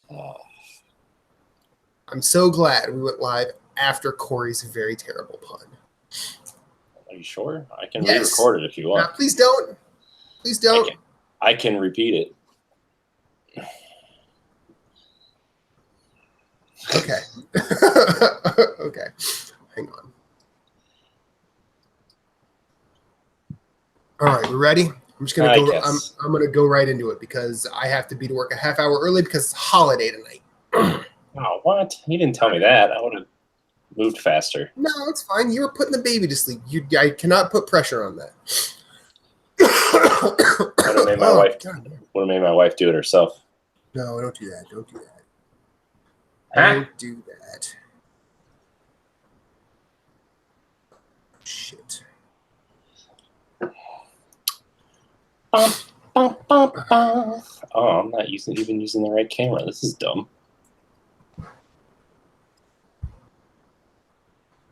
I'm so glad we went live after Corey's very terrible pun. Are you sure? I can re-record it if you want. No, please don't. Please don't. I can repeat it. Okay. Okay. Hang on. All right, we ready? I'm just gonna go. I'm gonna go right into it because I have to be to work a half hour early because it's holiday tonight. Oh, what? You didn't tell me that. I would have moved faster. No, it's fine. You were putting the baby to sleep. I cannot put pressure on that. Would have made my wife. Would have made my wife do it herself. No, don't do that. Don't do that. Huh? Don't do that. Shit. Oh, I'm not even using the right camera. This is dumb.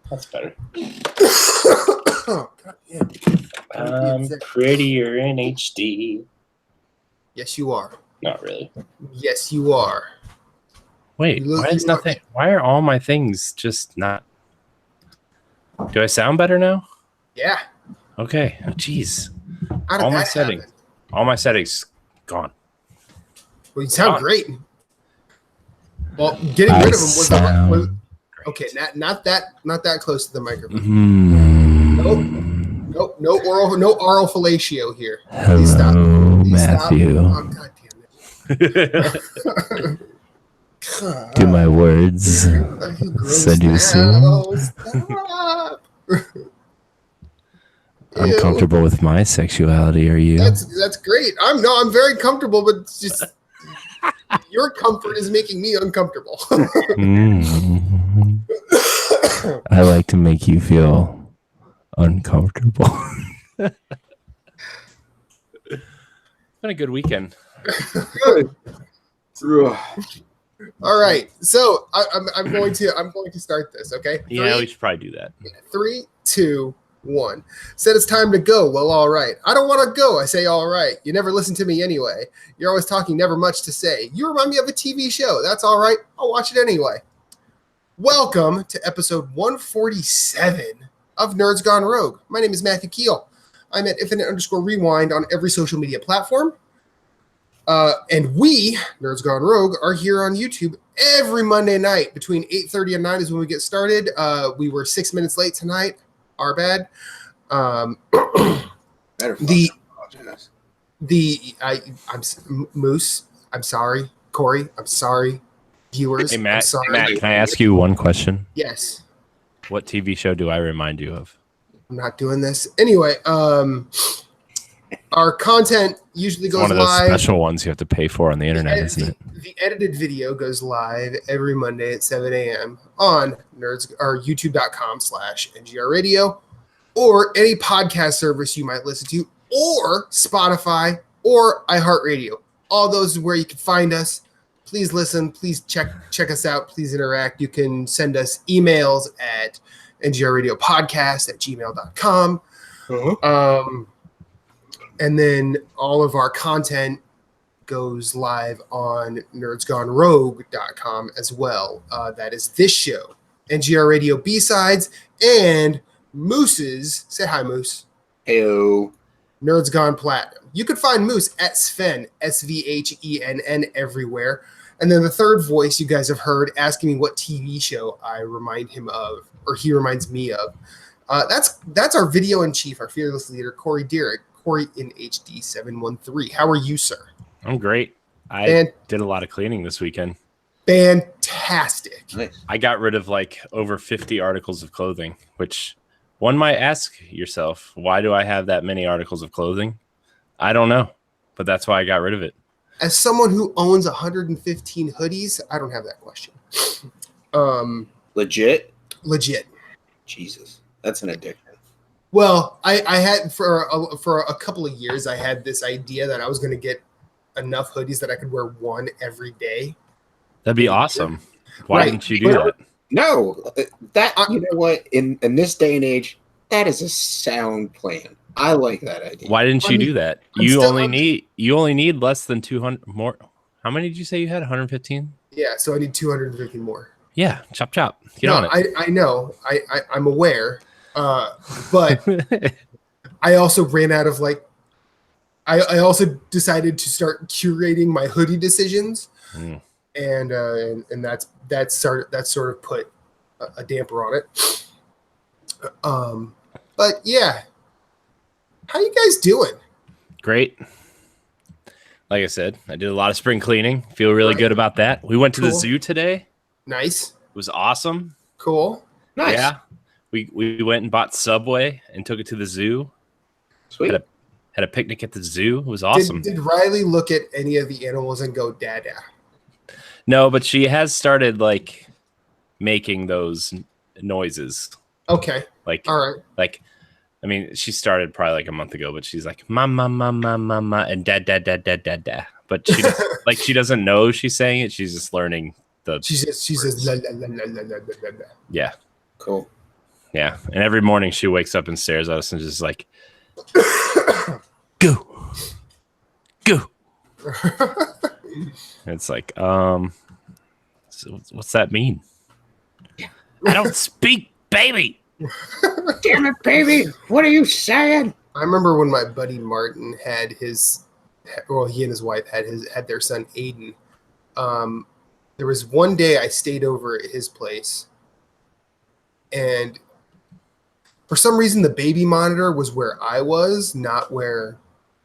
That's better. Oh, God, yeah. I'm prettier in HD. Yes, you are. Not really. Yes, you are. Wait, why are all my things just not? Do I sound better now? Yeah. Okay. Oh, jeez. All my settings gone. Well, you sound great. Well, getting rid of them was okay. Not that close to the microphone. Nope. No oral fellatio here. Please stop. Matthew. Oh, God damn it. Do my words send you soon? Stop. I'm comfortable with my sexuality. Are you? That's great. I'm very comfortable, but it's just your comfort is making me uncomfortable. I like to make you feel uncomfortable. It's been a good weekend. Good. All right, so I'm going to start this. Okay. Yeah, we should probably do that. 3, 2, 1. Said it's time to go. Well, all right. I don't want to go. I say, all right. You never listen to me anyway. You're always talking, never much to say. You remind me of a TV show. That's all right. I'll watch it anyway. Welcome to episode 147 of Nerds Gone Rogue. My name is Matthew Keel. I'm at Infinite_Rewind on every social media platform. And we, Nerds Gone Rogue, are here on YouTube every Monday night between 8:30 and 9 is when we get started. We were 6 minutes late tonight. Our bad. Moose. I'm sorry. Corey. I'm sorry. Viewers. Hey Matt, I'm sorry. Matt, can I ask you one question? Yes. What TV show do I remind you of? I'm not doing this anyway. Our content usually goes live. One of those special ones you have to pay for on the internet, isn't it? The edited video goes live every Monday at 7 a.m. on youtube.com/NGR Radio or any podcast service you might listen to, or Spotify or iHeartRadio. All those are where you can find us. Please listen. Please check us out. Please interact. You can send us emails at ngrradiopodcast@gmail.com. And then all of our content goes live on nerdsgonerogue.com as well. That is this show, NGR Radio B-Sides, and Moose's. Say hi, Moose. Heyo. Nerds Gone Platinum. You can find Moose at Sven, SVHENN, everywhere. And then the third voice you guys have heard asking me what TV show I remind him of, or he reminds me of. That's our video in chief, our fearless leader, Corey Derrick. Corey in HD 713. How are you, sir? I'm great. I did a lot of cleaning this weekend. Fantastic. Nice. I got rid of like over 50 articles of clothing, which one might ask yourself, why do I have that many articles of clothing? I don't know, but that's why I got rid of it. As someone who owns 115 hoodies, I don't have that question. Legit? Legit. Jesus. That's an addiction. Well, I had for a couple of years, I had this idea that I was going to get enough hoodies that I could wear one every day. That'd be awesome. Why didn't you do that? No, you know what? In this day and age, that is a sound plan. I like that idea. Why didn't you do that? You only need less than 200 more. How many did you say you had? 115? Yeah, so I need 250 more. Yeah, chop. Get No, on it. I know. I'm aware. But I also ran out of like. I also decided to start curating my hoodie decisions, and that's sort of put a damper on it. But yeah, how you guys doing? Great. Like I said, I did a lot of spring cleaning. Feel really Right. good about that. We went to the Cool. zoo today. Nice, It was awesome. cool. Nice. Yeah. We went and bought Subway and took it to the zoo. Sweet. Had a picnic at the zoo. It was awesome. Did Riley look at any of the animals and go, "Dada"? No, but she has started like making those noises. Okay, Like all right. like I mean, she started probably like a month ago, but she's like mama, mama, mama, and dad, dad, dad, dad, dad, dad. But she like she doesn't know she's saying it. She's just learning the. She says la, la, la, la, la, la, la, la. Yeah, Cool. yeah. And every morning she wakes up and stares at us and just like, go. And it's like, so what's that mean? I don't speak, baby. Damn it, baby! What are you saying? I remember when my buddy Martin had he and his wife had their son Aiden. There was one day I stayed over at his place, and for some reason the baby monitor was where I was, not where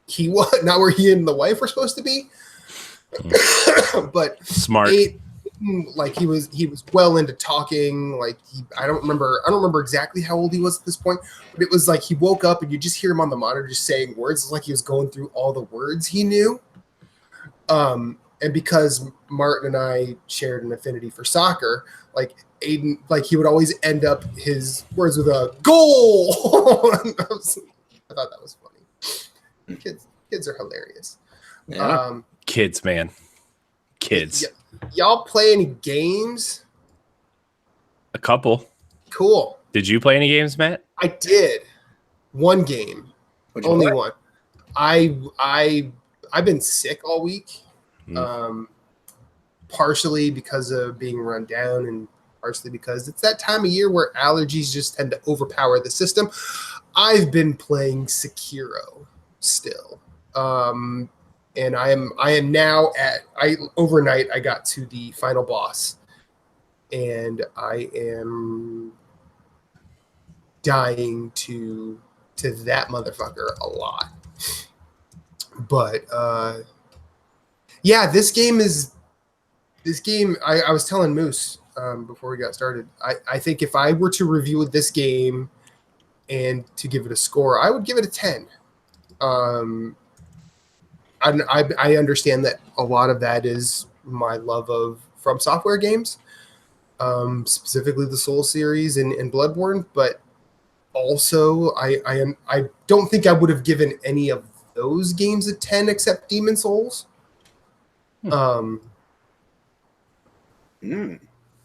he was, not where he and the wife were supposed to be. But Smart. like he was well into talking. Like I don't remember exactly how old he was at this point, but it was like he woke up and you just hear him on the monitor just saying words. It's like he was going through all the words he knew. And because Martin and I shared an affinity for soccer, like Aiden, like he would always end up his words with a goal. I thought that was funny. Kids are hilarious. Yeah. Kids, man. Kids. Y'all play any games? A couple. Cool. Did you play any games, Matt? I did. One game. What'd you Only play? one. I've been sick all week. Partially because of being run down and partially because it's that time of year where allergies just tend to overpower the system. I've been playing Sekiro still. And I am now overnight I got to the final boss, and I am dying to that motherfucker a lot. But yeah, this game I was telling Moose before we got started, I think if I were to review this game and to give it a score, I would give it a 10. I understand that a lot of that is my love of From Software games, specifically the Soul series and Bloodborne, but also I don't think I would have given any of those games a 10 except Demon Souls.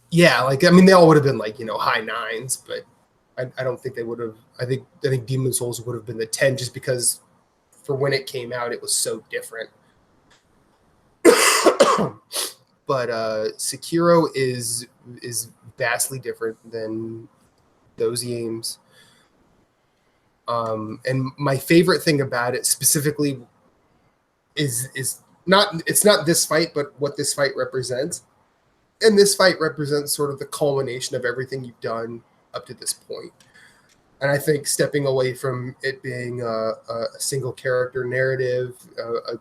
Yeah, like I mean they all would have been like, high 9s, but I don't think they would have. I think Demon Souls would have been the 10 just because for when it came out, it was so different. But Sekiro is vastly different than those games. And my favorite thing about it specifically is not this fight, but what this fight represents. And this fight represents sort of the culmination of everything you've done up to this point. And I think stepping away from it being a single character narrative, a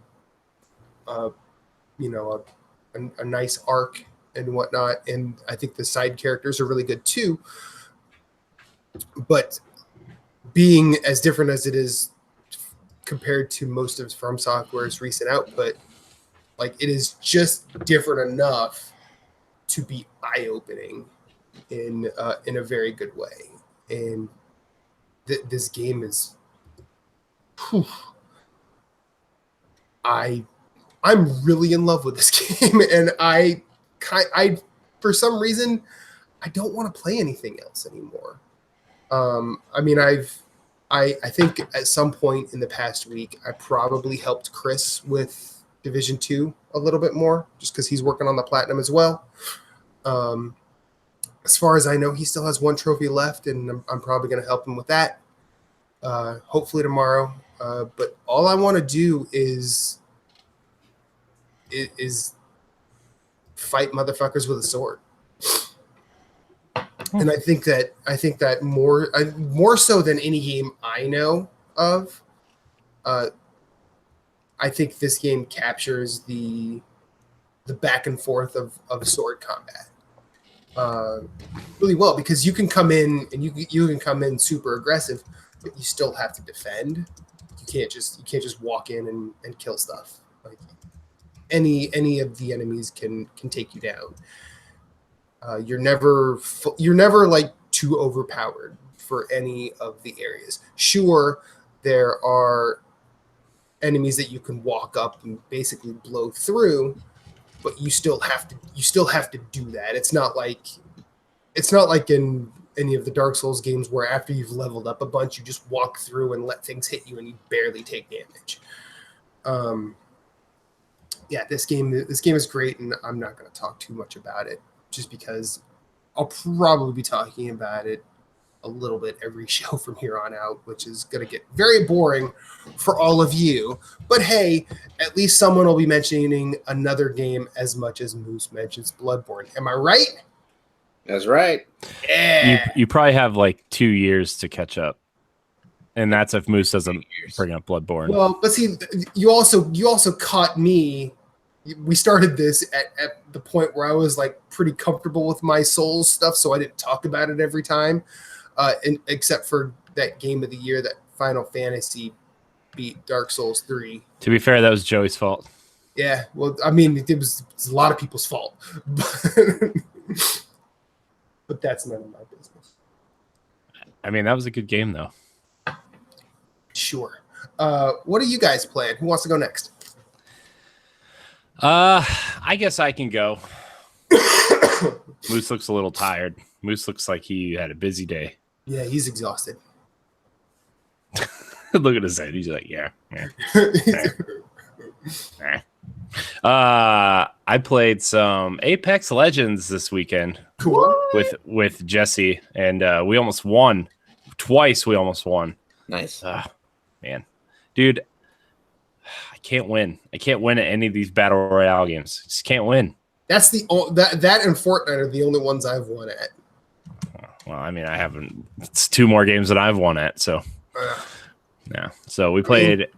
nice arc and whatnot, and I think the side characters are really good too. But being as different as it is compared to most of From Software's recent output, like it is just different enough to be eye-opening in a very good way. And this game is, I'm really in love with this game, and I for some reason I don't want to play anything else anymore. I mean, I think at some point in the past week I probably helped Chris with Division 2 a little bit more, just because he's working on the platinum as well. As far as I know, he still has one trophy left, and I'm probably going to help him with that. Hopefully tomorrow. But all I want to do is fight motherfuckers with a sword. And I think that more so than any game I know of, I think this game captures the back and forth of sword combat really well, because you can come in and you can come in super aggressive, but you still have to defend. You can't just walk in and kill stuff. Like any of the enemies can take you down. You're never like too overpowered for any of the areas. Sure, there are enemies that you can walk up and basically blow through, but you still have to do that. It's not like in any of the Dark Souls games where after you've leveled up a bunch, you just walk through and let things hit you and you barely take damage. Yeah, this game is great, and I'm not going to talk too much about it, just because I'll probably be talking about it a little bit every show from here on out, which is going to get very boring for all of you. But hey, at least someone will be mentioning another game as much as Moose mentions Bloodborne. Am I right? That's right. Yeah. You probably have like 2 years to catch up, and that's if Moose doesn't bring up Bloodborne. Well, but see, you also caught me. We started this at the point where I was like pretty comfortable with my Souls stuff, so I didn't talk about it every time, except for that game of the year that Final Fantasy beat Dark Souls 3. To be fair, that was Joey's fault. Yeah, well, I mean, it's a lot of people's fault, but that's none of my business. I mean, that was a good game, though. Sure. What are you guys playing? Who wants to go next? I guess I can go. Moose looks a little tired. Moose looks like he had a busy day. Yeah, he's exhausted. Look at his head. He's like, yeah. I played some Apex Legends this weekend. Cool. with Jesse, and we almost won. Twice we almost won. Nice. Man. Dude, I can't win. I can't win at any of these battle royale games. Just can't win. That's that and Fortnite are the only ones I've won at. Well, I mean, I haven't. It's 2 more games that I've won at. So, yeah. So we played.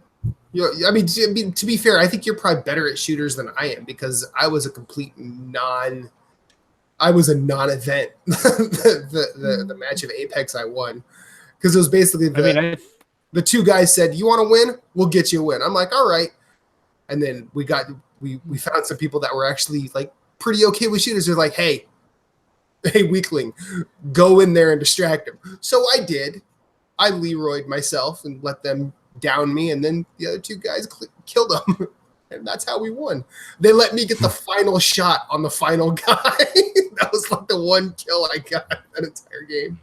I mean, to be fair, I think you're probably better at shooters than I am, because I was a non-event. the match of Apex I won, because it was basically the 2 guys said, "You want to win? We'll get you a win." I'm like, "All right," and then we found some people that were actually like pretty okay with shooters. They're like, "Hey, weakling, go in there and distract him." So I did. I Leroyed myself and let them down me, and then the other 2 guys killed them, and that's how we won. They let me get the final shot on the final guy. That was like the 1 kill I got that entire game.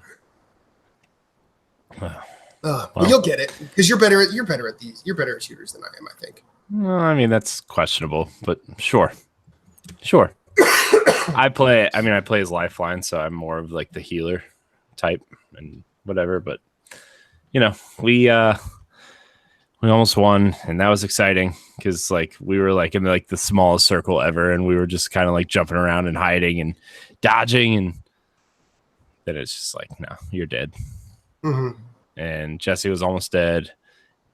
But you'll get it, because you're better at these. You're better at shooters than I am, I think. Well, I mean, that's questionable, but sure. I play as Lifeline, so I'm more of like the healer type and whatever. But we almost won, and that was exciting, because like we were like in like the smallest circle ever, and we were just kind of like jumping around and hiding and dodging, and then it's just like, no, you're dead. Mm-hmm. And Jesse was almost dead,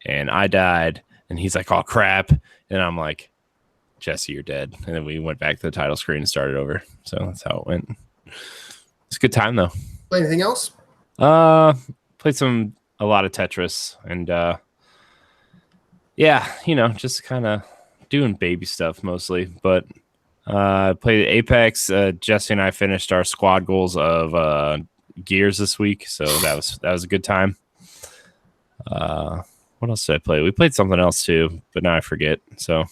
and I died, and he's like, "Oh crap!" And I'm like, "Jesse, you're dead." And then we went back to the title screen and started over. So that's how it went. It's a good time though. Play anything else? Played a lot of Tetris, and yeah, just kind of doing baby stuff mostly. But played Apex. Jesse and I finished our squad goals of Gears this week, so that was a good time. What else did I play? We played something else too, but now I forget. So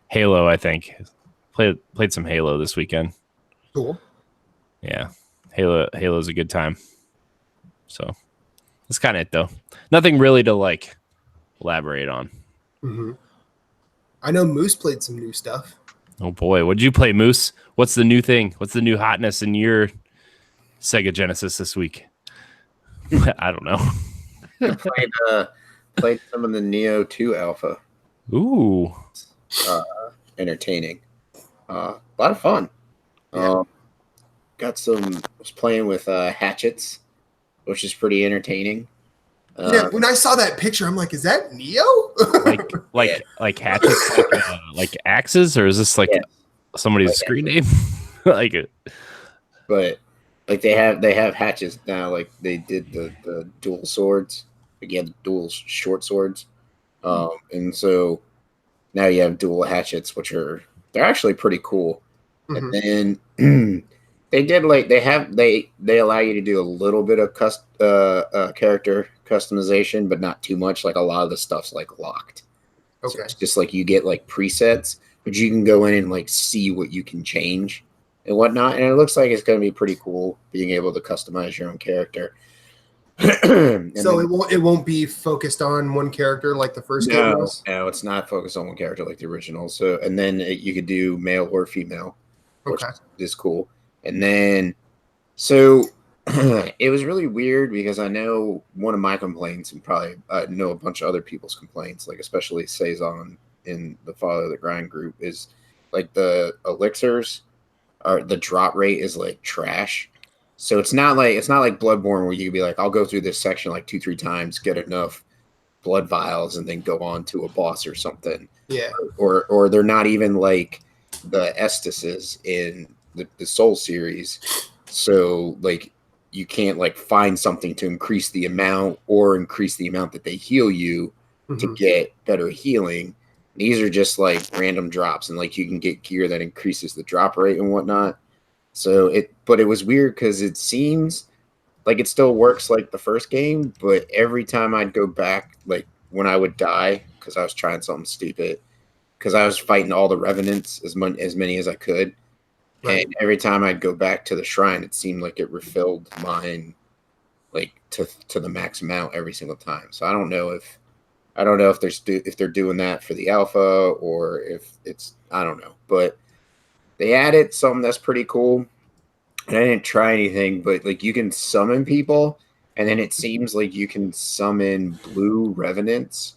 Halo, I think. Played some Halo this weekend. Cool. Yeah. Halo's a good time. So that's kind of it though. Nothing really to like elaborate on. Mm-hmm. I know Moose played some new stuff. Oh boy, what did you play, Moose? What's the new thing? What's the new hotness in your Sega Genesis this week? I don't know. Played some of the Neo 2 Alpha. Ooh. Entertaining. A lot of fun. Yeah. Was playing with hatchets, which is pretty entertaining. Yeah, when I saw that picture, I'm like, is that Neo? Like hatchets, like axes, or is this like somebody's Like screen name? Like it. But like they have hatchets now. Like they did the dual swords. Again, dual short swords. And so now you have dual hatchets, they're actually pretty cool. Mhm. And then they did they allow you to do a little bit of character customization, but not too much. Like a lot of the stuff's like locked. So Okay. it's just like you get like presets, but you can go in and like see what you can change and whatnot. And it looks like it's going to be pretty cool being able to customize your own character. So it won't be focused on one character like the first game was? No, it's not focused on one character like the original. So, and then you could do male or female, which Okay. is cool. And then, so it was really weird because I know one of my complaints, and probably know a bunch of other people's complaints, like especially Saison in the Father of the Grind group, is like the elixirs the drop rate is like trash. So it's not like Bloodborne where you could be like, I'll go through this section like 2-3 times, get enough blood vials, and then go on to a boss or something. Yeah. Or they're not even like the Estises in the Soul series. So like you can't like find something to increase the amount that they heal you to get better healing. These are just like random drops, and like you can get gear that increases the drop rate and whatnot. But it was weird because it seems like it still works like the first game, but every time I'd go back, like when I would die because I was trying something stupid, because I was fighting all the revenants as many as I could, Right. and every time I'd go back to the shrine, it seemed like it refilled mine like to the max amount every single time. So I don't know if they're doing that for the alpha or if it's, I don't know, but they added something that's pretty cool. And I didn't try anything, but like you can summon people, and then it seems like you can summon blue revenants.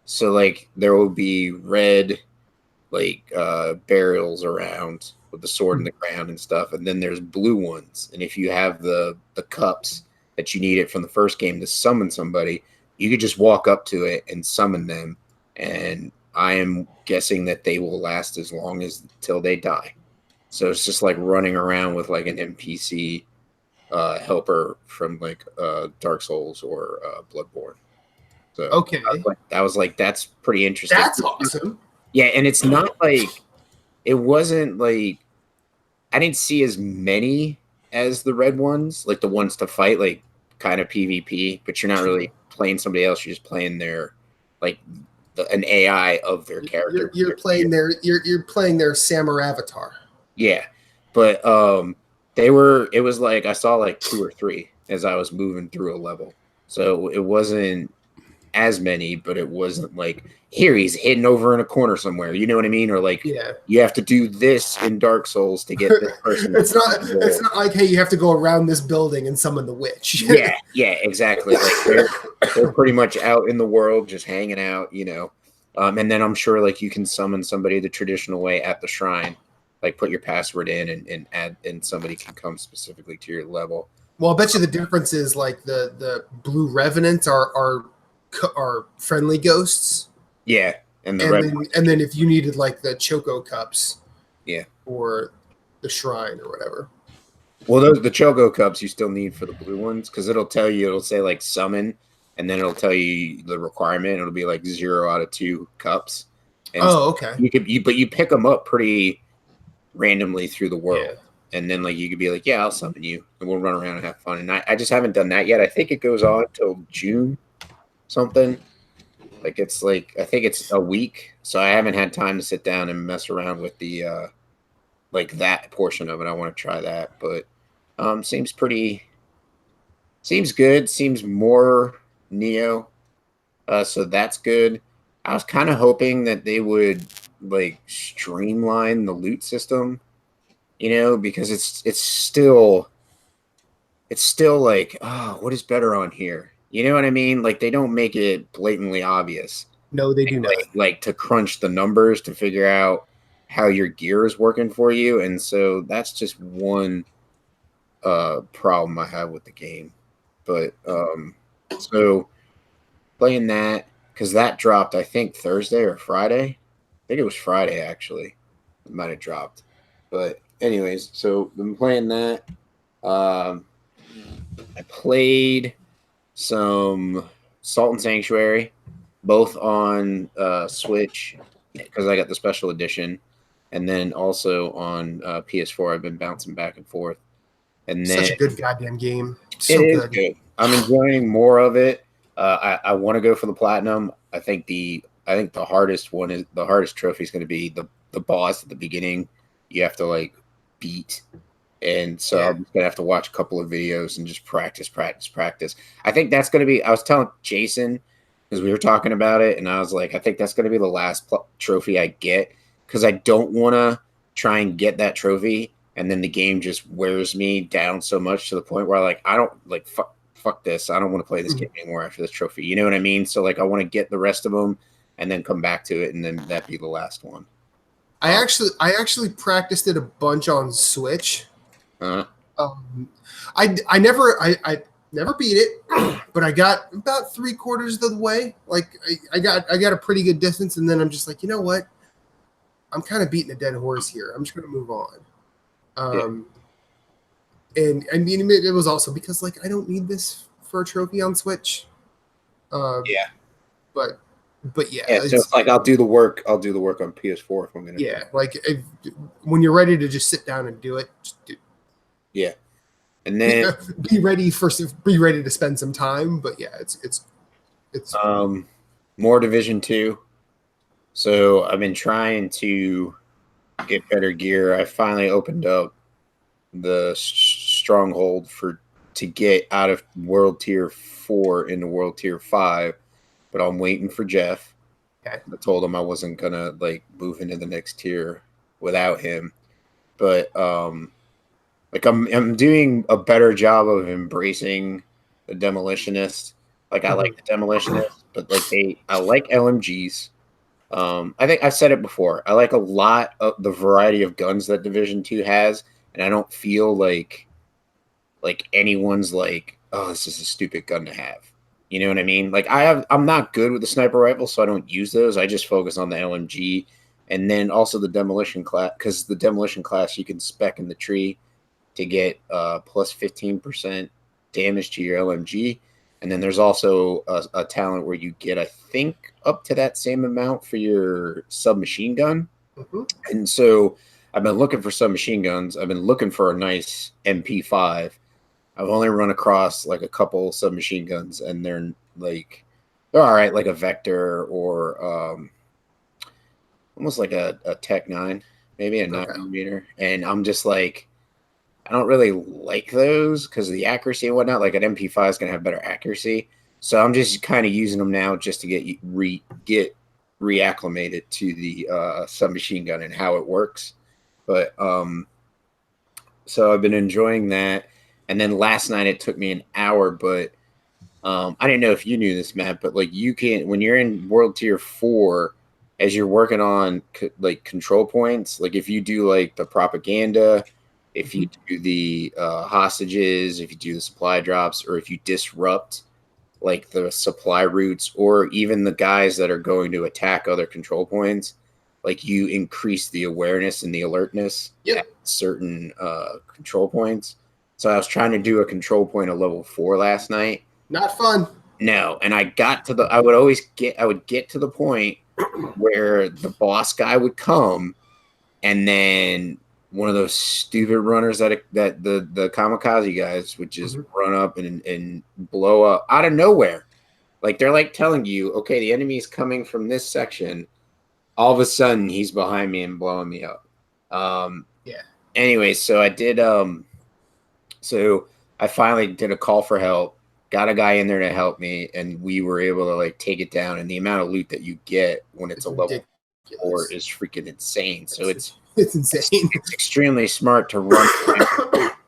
So like there will be red like burials around with the sword in the ground and stuff, and then there's blue ones. And if you have the cups that you needed from the first game to summon somebody, you could just walk up to it and summon them. And I am guessing that they will last as long as till they die. So it's just like running around with like an NPC helper from like Dark Souls or Bloodborne. So Okay. I was like, that's pretty interesting. That's awesome. Yeah, and it's not like it wasn't like I didn't see as many as the red ones, like the ones to fight, like kind of PvP, but you're not really playing somebody else. You're just playing their like an AI of their character. You're playing you're playing their Samurai avatar. Yeah, but it was like I saw like 2 or 3 as I was moving through a level, so it wasn't as many, but it wasn't like here he's hidden over in a corner somewhere, you know what I mean? Or like you have to do this in Dark Souls to get this person. It's not like, hey, you have to go around this building and summon the witch. yeah, exactly. Like they're pretty much out in the world, just hanging out, you know. And then I'm sure like you can summon somebody the traditional way at the shrine. Like put your password in and somebody can come specifically to your level. Well, I bet you the difference is like the blue revenants are friendly ghosts. Yeah, and then if you needed like the Choco cups, yeah, or the shrine or whatever. Well, the Choco cups you still need for the blue ones because it'll say like summon, and then it'll tell you the requirement. It'll be like 0 out of 2 cups. And okay. But you pick them up pretty randomly through the world, and then like you could be like, yeah, I'll summon you, and we'll run around and have fun. And I just haven't done that yet. I think it goes on till June, something. Like it's like I think it's a week, so I haven't had time to sit down and mess around with the like that portion of it. I want to try that, but seems good. Seems more Neo, so that's good. I was kind of hoping that they would like streamline the loot system, you know, because it's still like, oh, what is better on here? You know what I mean? Like they don't make it blatantly obvious. No, they do not. Like to crunch the numbers to figure out how your gear is working for you, and so that's just one problem I have with the game. But so playing that, because that dropped, I think Thursday or Friday. I think it was Friday actually. It might have dropped. But anyways, so been playing that. I played some Salt and Sanctuary, both on Switch because I got the special edition, and then also on PS4. I've been bouncing back and forth. And then Such a good goddamn game. So it is good. good. I'm enjoying more of it. I want to go for the platinum. I think the hardest one is the hardest trophy is going to be the boss at the beginning. You have to like beat, and so I'm just gonna have to watch a couple of videos and just practice. I think that's going to be. I was telling Jason because we were talking about it, and I was like, I think that's going to be the last trophy I get because I don't want to try and get that trophy, and then the game just wears me down so much to the point where I don't like fuck this. I don't want to play this game anymore after this trophy. You know what I mean? So like I want to get the rest of them and then come back to it, and then that be the last one. I actually practiced it a bunch on Switch. Uh, I never beat it, but I got about 3/4 of the way. Like I got a pretty good distance, and then I'm just like, you know what? I'm kind of beating a dead horse here. I'm just gonna move on. And I mean, it was also because like I don't need this for a trophy on Switch. yeah. But yeah, So it's like I'll do the work on PS4 if I'm gonna. Yeah, like when you're ready to just sit down and do it, just do. Yeah, and then be ready to spend some time. But yeah, it's more Division 2. So I've been trying to get better gear. I finally opened up the stronghold to get out of World Tier 4 into World Tier 5. But I'm waiting for Jeff. Okay. I told him I wasn't gonna like move into the next tier without him. But like I'm doing a better job of embracing the demolitionist. Like I like the demolitionist, but like I like LMGs. I think I've said it before. I like a lot of the variety of guns that Division 2 has, and I don't feel like anyone's like, oh, this is a stupid gun to have. You know what I mean? Like I'm not good with the sniper rifle, so I don't use those. I just focus on the LMG, and then also the demolition class, because the demolition class you can spec in the tree to get plus 15% damage to your LMG, and then there's also a talent where you get, I think, up to that same amount for your submachine gun. Mm-hmm. And so I've been looking for submachine guns. I've been looking for a nice MP5. I've only run across like a couple submachine guns, and they're all right, like a Vector or almost like a Tech 9, maybe a 9mm. And I'm just like, I don't really like those because of the accuracy and whatnot. Like an MP5 is gonna have better accuracy, so I'm just kind of using them now just to get reacclimated to the submachine gun and how it works. But so I've been enjoying that. And then last night it took me an hour, but I didn't know if you knew this, Matt, but like you can, when you're in World Tier 4, as you're working on like control points, like if you do like the propaganda, if you do the hostages, if you do the supply drops, or if you disrupt like the supply routes, or even the guys that are going to attack other control points, like you increase the awareness and the alertness at certain control points. So I was trying to do a control point of level 4 last night. Not fun. No, and I got to I would get to the point where the boss guy would come, and then one of those stupid runners that the kamikaze guys would just run up and blow up out of nowhere. Like they're like telling you, okay, the enemy is coming from this section. All of a sudden, he's behind me and blowing me up. Anyway, so I did. So I finally did a call for help, got a guy in there to help me, and we were able to like take it down. And the amount of loot that you get when it's a level 4 is freaking insane. So it's insane. it's extremely smart to run.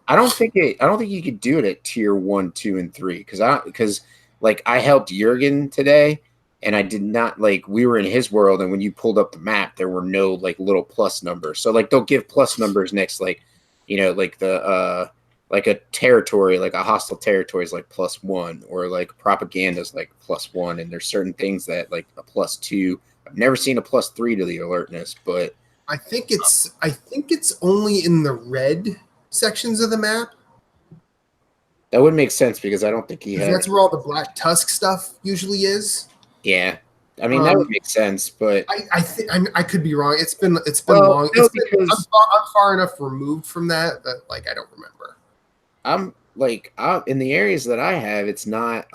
I don't think you could do it at tier 1, 2, and 3 because like I helped Jurgen today, and I did not like we were in his world, and when you pulled up the map, there were no like little plus numbers. So like they'll give plus numbers next, like like the like a territory, like a hostile territory is like +1, or like propaganda is like +1, and there's certain things that like a +2. I've never seen a +3 to the alertness, but I think it's only in the red sections of the map. that would make sense because I don't think he 'Cause had. that's where all the Black Tusk stuff usually is. Yeah, I mean that would make sense, but I think I could be wrong. It's been Well, long. no, I'm far enough removed from that like I don't remember. I'm like in the areas that I have, it's not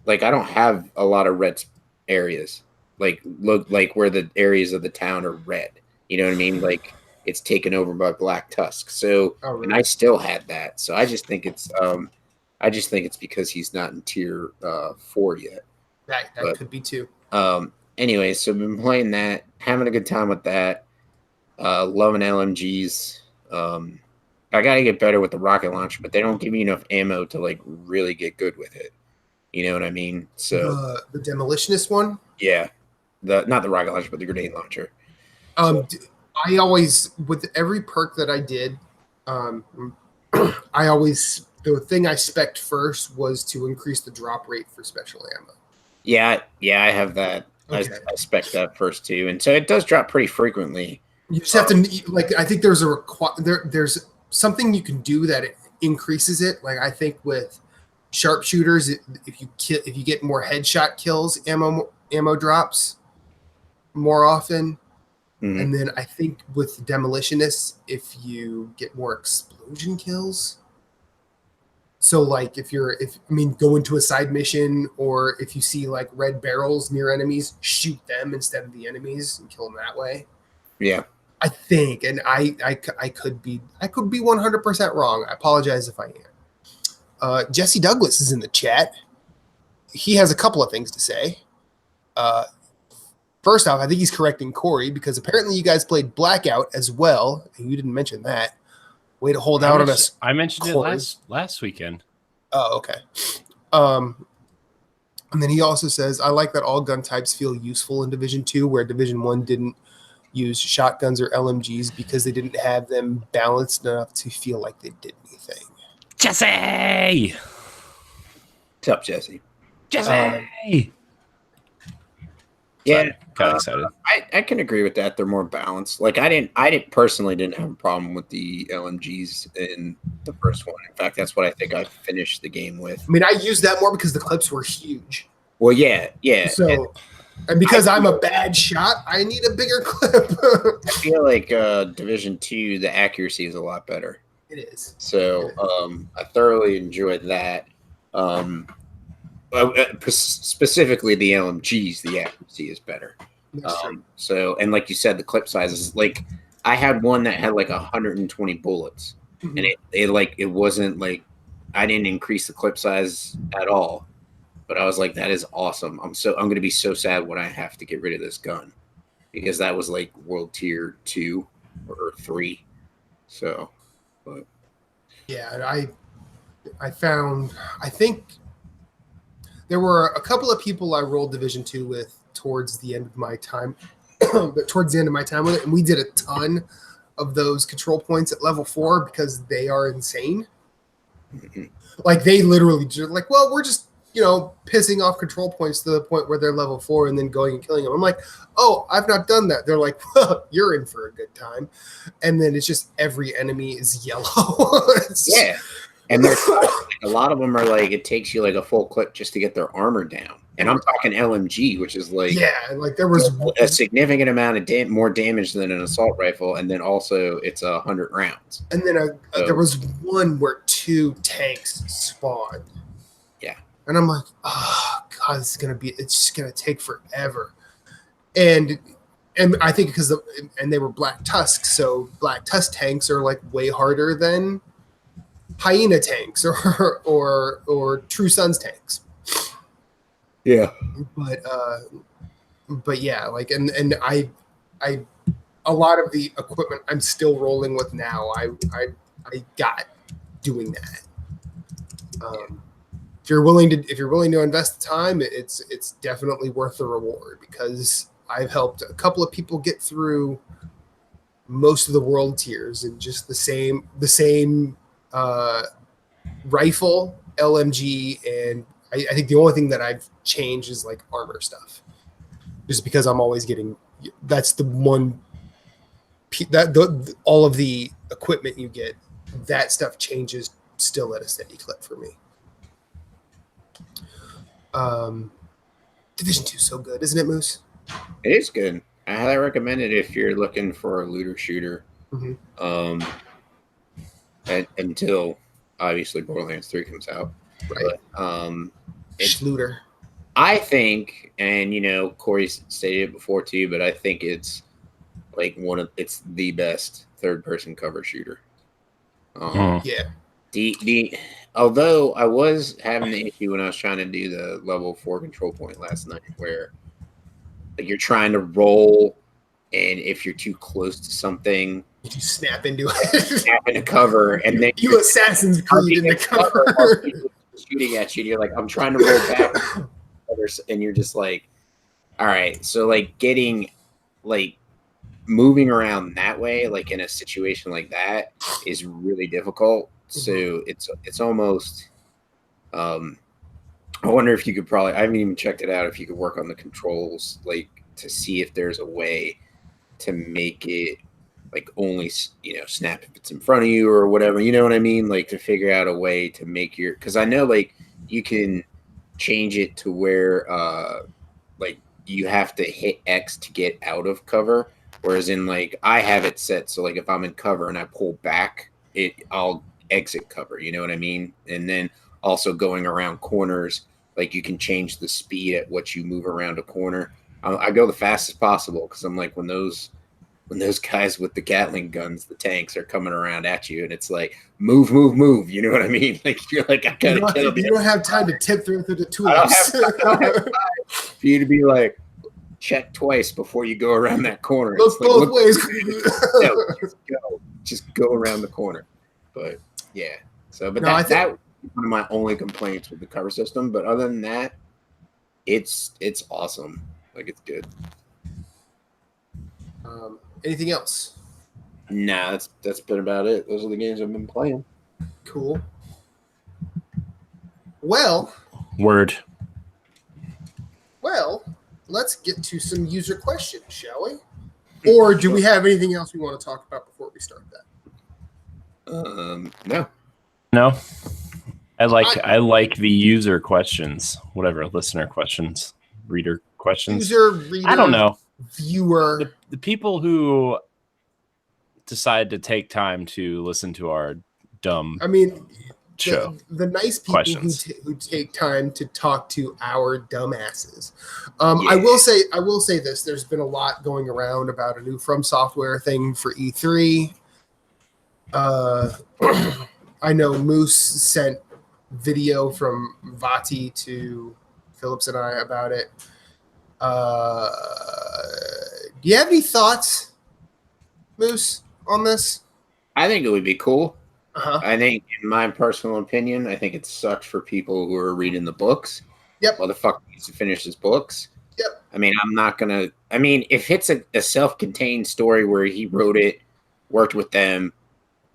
like I don't have a lot of red areas. Like look like where the areas of the town are red. You know what I mean? Like it's taken over by Black Tusk. So Oh, really? and I still had that. So I just think it's because he's not in tier 4 yet. That but- could be too. Anyway, so I've been playing that, having a good time with that. Loving LMGs. I gotta get better with the rocket launcher, but they don't give me enough ammo to like really get good with it. You know what I mean? So The demolitionist one. yeah, not the rocket launcher, but the grenade launcher. I always, with every perk that I did, I always, the thing I spec'd first was to increase the drop rate for special ammo. Yeah, I have that. Okay. I spec that first too, and so it does drop pretty frequently. You just have to like. I think there's there's something you can do that it increases it. Like I think with sharpshooters, if you get more headshot kills, ammo drops more often. Mhm. And then I think with demolitionists, if you get more explosion kills. So like if go into a side mission, or if you see like red barrels near enemies, shoot them instead of the enemies and kill them that way. Yeah, I think, and I could be 100% wrong. I apologize if I am. Jesse Douglas is in the chat. He has a couple of things to say. First off, I think he's correcting Corey because apparently you guys played Blackout as well, and you didn't mention that. Way to hold out on us. I mentioned Corey. it last weekend. Oh, okay. And then he also says, I like that all gun types feel useful in Division 2, where Division 1 didn't use shotguns or LMGs because they didn't have them balanced enough to feel like they did anything. Jesse! what's up, Jesse? Jesse! Yeah, Kind of excited. I can agree with that. They're more balanced. Like I personally didn't have a problem with the LMGs in the first one. In fact, that's what I think I finished the game with. I mean, I used that more because the clips were huge. Well, yeah. So, and because I'm a bad shot, I need a bigger clip. I feel like Division 2, the accuracy is a lot better. It is. So I thoroughly enjoyed that. Specifically the LMGs, the accuracy is better. That's true. So, and like you said, the clip sizes, like I had one that had like 120 bullets, Mhm. and it wasn't like I didn't increase the clip size at all, but I was like, that is awesome. I'm going to be so sad when I have to get rid of this gun, because that was like world tier 2 or 3. So, but Yeah, and I think there were a couple of people I rolled Division 2 with towards the end of my time, but towards the end of my time with it, and we did a ton of those control points at level 4 because they are insane. Mhm. Like they literally just like, well, we're just pissing off control points to the point where they're level 4 and then going and killing them. I'm like, oh, I've not done that. They're like, well, you're in for a good time. And then it's just every enemy is yellow. yeah. And there's like, a lot of them are like, it takes you like a full clip just to get their armor down. And I'm talking LMG, which is like yeah, like there was a significant amount of more damage than an assault rifle, and then also it's 100 rounds. And then there was one where 2 tanks spawned. Yeah. And I'm like, oh god, it's just gonna take forever. And I think because they were Black Tusk, so Black Tusk tanks are like way harder than Hyena tanks or True Sons tanks. Yeah. But but yeah, like and I a lot of the equipment I'm still rolling with now. I got doing that. If you're willing to invest the time, it's definitely worth the reward, because I've helped a couple of people get through most of the world tiers and just the same rifle, LMG, and I think the only thing that I've changed is like armor stuff, just because I'm always getting. That's the one all of the equipment you get, that stuff changes still at a steady clip for me. Division 2 is so good, isn't it, Moose? It is good. I highly recommend it if you're looking for a looter shooter. Mm-hmm. Until obviously Borderlands 3 comes out. Right. But, It's looter. I think, and Corey stated it before too, but I think it's like it's the best third-person cover shooter. Yeah. Although I was having the issue when I was trying to do the level 4 control point last night, where like you're trying to roll, and if you're too close to something, you snap into it. Snap into cover, and then you Assassin's Creed in the cover. Shooting at you, and you're like, I'm trying to roll back, and you're just like, all right. So like getting like moving around that way, like in a situation like that, is really difficult. So it's almost. I wonder if you could probably. I haven't even checked it out. If you could work on the controls, like to see if there's a way to make it like only snap if it's in front of you or whatever. You know what I mean? Like to figure out a way to make your. Because I know like you can change it to where like you have to hit X to get out of cover. Whereas in like I have it set so like if I'm in cover and I pull back, I'll exit cover. You know what I mean? And then also going around corners, like you can change the speed at what you move around a corner. I go the fastest possible because I'm like when those guys with the Gatling guns, the tanks are coming around at you, and it's like move. You know what I mean? Like you're like I gotta kill them. You don't have time to tip through the tools. I don't have time for you to be like. Check twice before you go around that corner. Look both ways. Just go around the corner. But yeah. So, but No, that was one of my only complaints with the cover system. But other than that, it's awesome. Like it's good. Anything else? Nah, that's been about it. Those are the games I've been playing. Cool. Well. Let's get to some user questions, shall we? Or do we have anything else we want to talk about before we start that? No. I like the user questions, whatever, listener questions, reader questions. Reader, I don't know. Viewer. The people who decide to take time to listen to our dumb show. The nice people who take time to talk to our dumbasses. I will say this. There's been a lot going around about a new From Software thing for E3. I know Moose sent video from Vati to Phillips and I about it. Do you have any thoughts, Moose, on this? I think it would be cool. Uh-huh. I think, in my personal opinion, I think it sucks for people who are reading the books. Yep. Motherfucker needs to finish his books. Yep. I mean, I'm not going to... I mean, if it's a self-contained story where he wrote it, worked with them,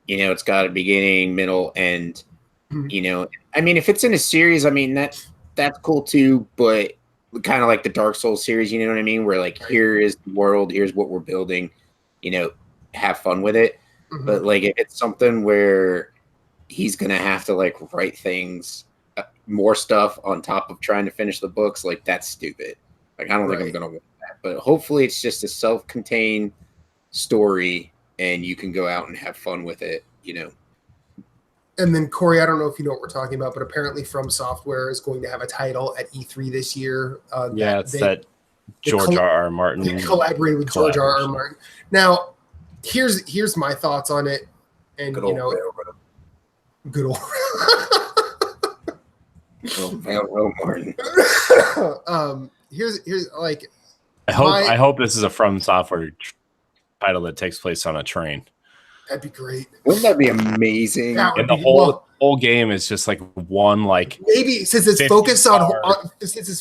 it's got a beginning, middle, end, I mean, if it's in a series, I mean, that's cool too, but kind of like the Dark Souls series, you know what I mean? Where, like, here is the world, here's what we're building, have fun with it. Mm-hmm. But like if it's something where he's gonna have to like write things, more stuff on top of trying to finish the books, like that's stupid. Like I don't think I'm gonna want that. But hopefully it's just a self-contained story and you can go out and have fun with it, And then Corey, I don't know if you know what we're talking about, but apparently From Software is going to have a title at E3 this year. That George R.R. Martin. They collaborated with George R.R. Martin. Now. Here's my thoughts on it, and good old Railroad Martin. Here's like I hope this is a From Software title that takes place on a train. That'd be great. Wouldn't that be amazing? That would And the be- whole game is just like one like maybe since it's 50 focused on car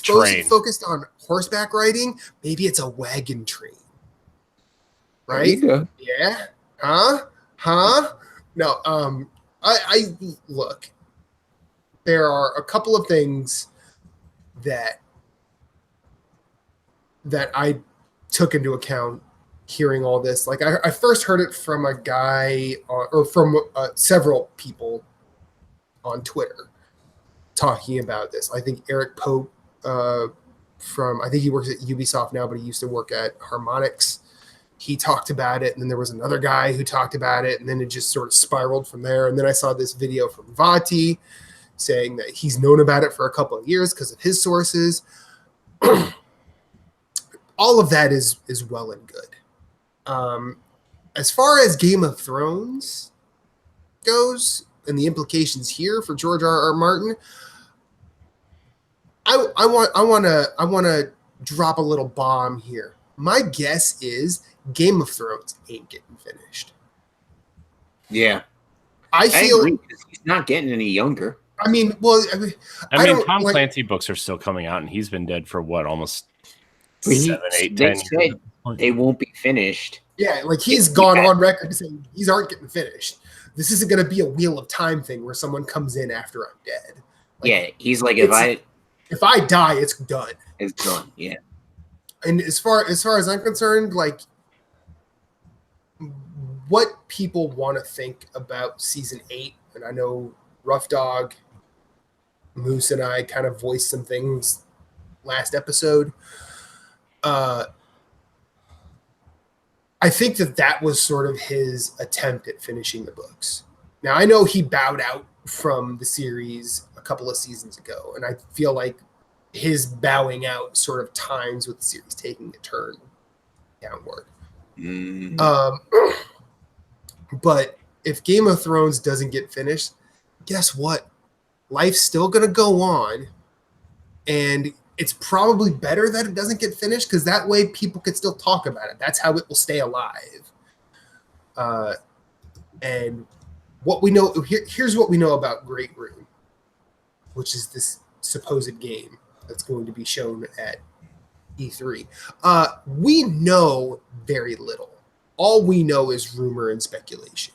train. focused on horseback riding, maybe it's a wagon train. There you Right? go. Yeah. Huh? No, I look. There are a couple of things that I took into account hearing all this. Like I first heard it from a guy or from several people on Twitter talking about this. I think Eric Pope I think he works at Ubisoft now, but he used to work at Harmonix. He talked about it, and then there was another guy who talked about it, and then it just sort of spiraled from there. And then I saw this video from Vati saying that he's known about it for a couple of years because of his sources. All of that is well and good. As far as Game of Thrones goes and the implications here for George R.R. Martin, I want to drop a little bomb here. My guess is Game of Thrones ain't getting finished. Yeah. I feel agree, 'cause he's not getting any younger. I mean, Tom Clancy books are still coming out, and he's been dead for what, almost But 7, 8, they 10 said years. they won't be finished. yeah, like he's gone on record saying these aren't getting finished. This isn't going to be a Wheel of Time thing where someone comes in after I'm dead. Like, Yeah, he's like, if I die, it's done. it's done. Yeah. And as far as I'm concerned, like what people want to think about season 8, and I know Rough Dog, Moose, and I kind of voiced some things last episode. I think that was sort of his attempt at finishing the books. Now, I know he bowed out from the series a couple of seasons ago, and I feel like his bowing out sort of times with the series taking a turn downward. But if Game of Thrones doesn't get finished, guess what? Life's still going to go on, and it's probably better that it doesn't get finished because that way people can still talk about it. That's how it will stay alive. And what we know here's what we know about Great Rune, which is this supposed game that's going to be shown at E3. We know very little. All we know is rumor and speculation.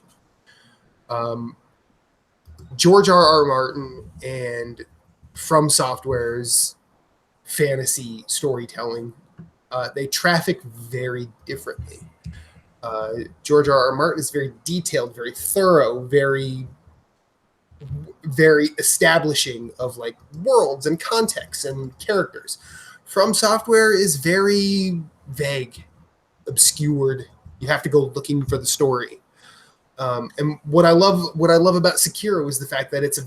George R.R. Martin and From Software's fantasy storytelling, they traffic very differently. George R.R. Martin is very detailed, very thorough, very establishing of like worlds and contexts and characters. From Software is very vague, obscured. You have to go looking for the story. And what I love about Sekiro is the fact that it's